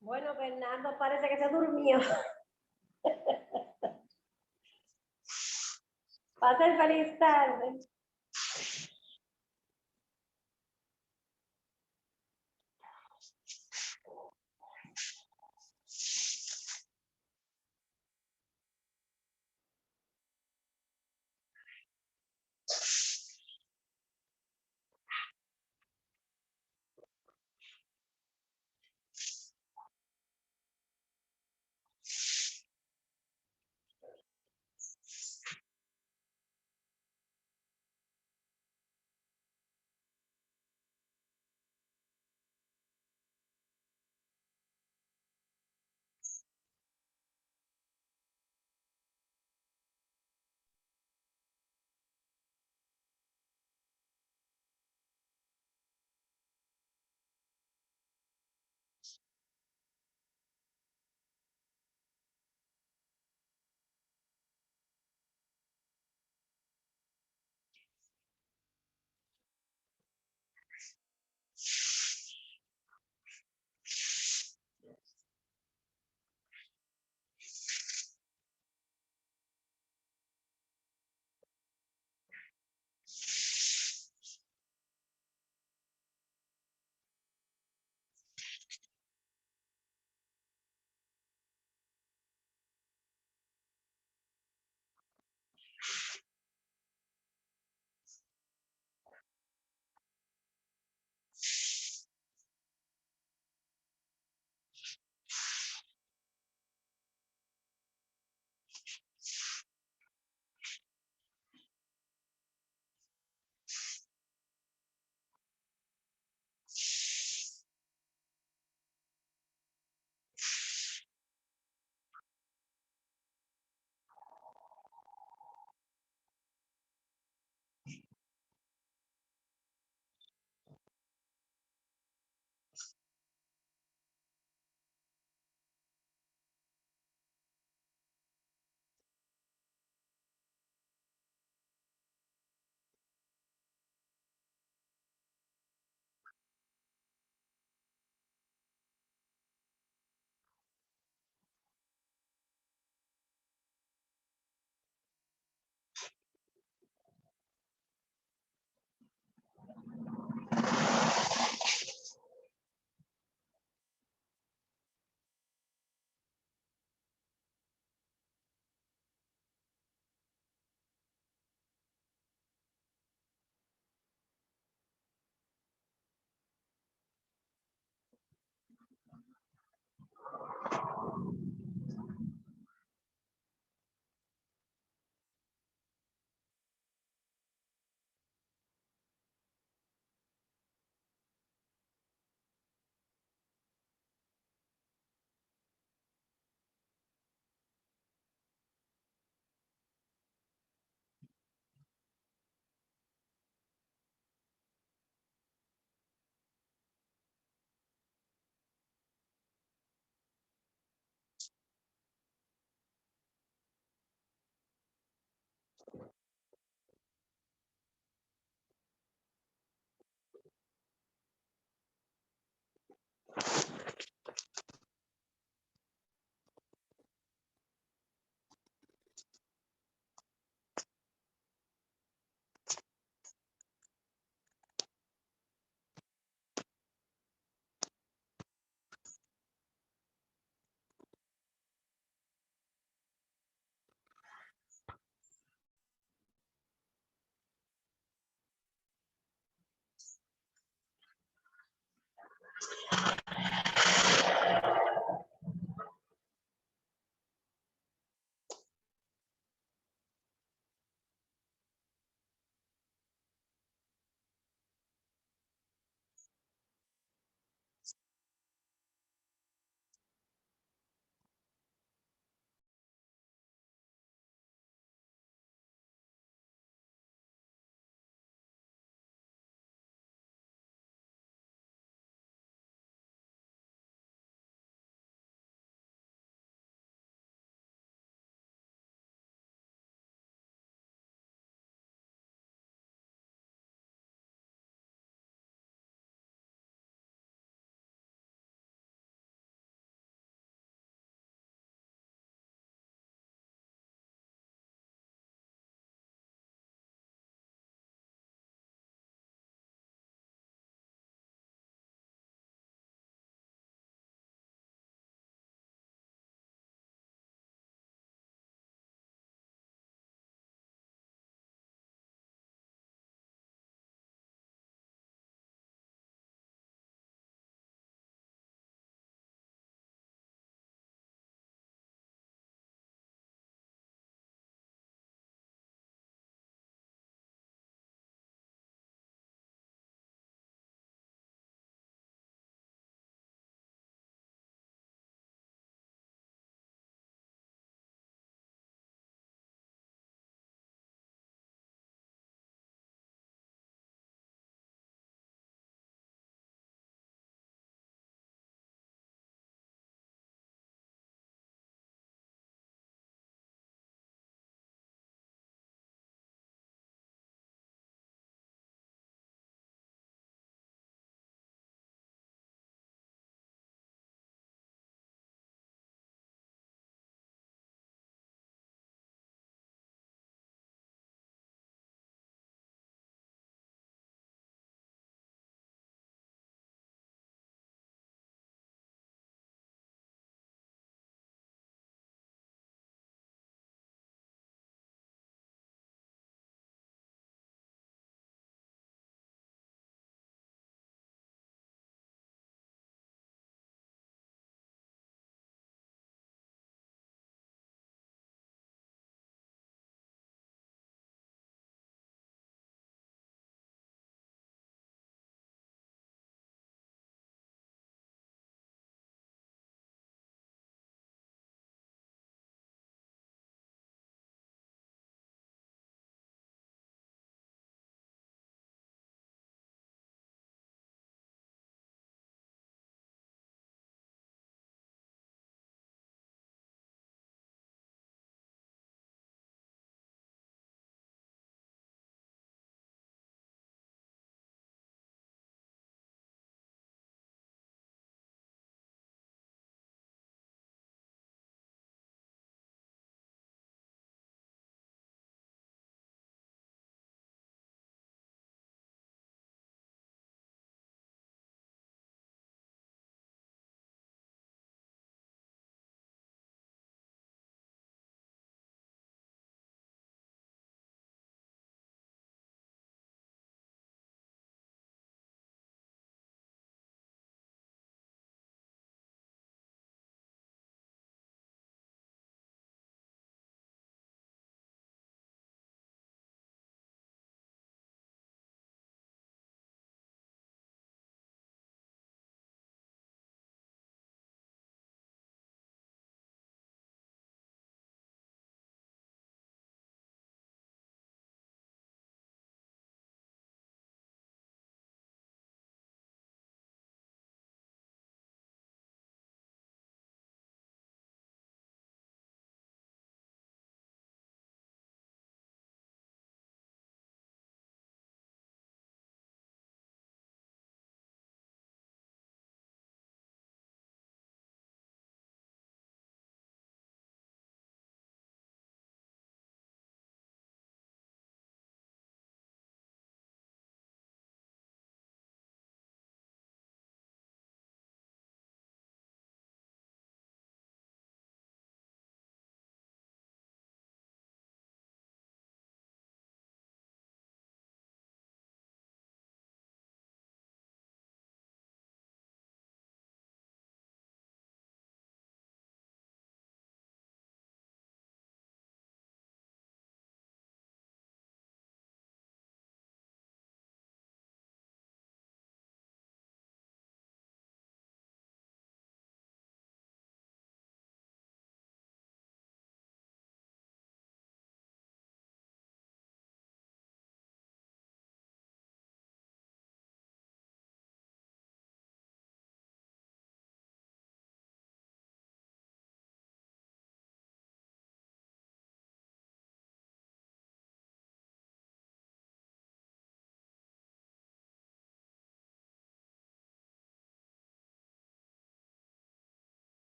Bueno, Bernardo parece que se durmió. Pasen feliz tarde.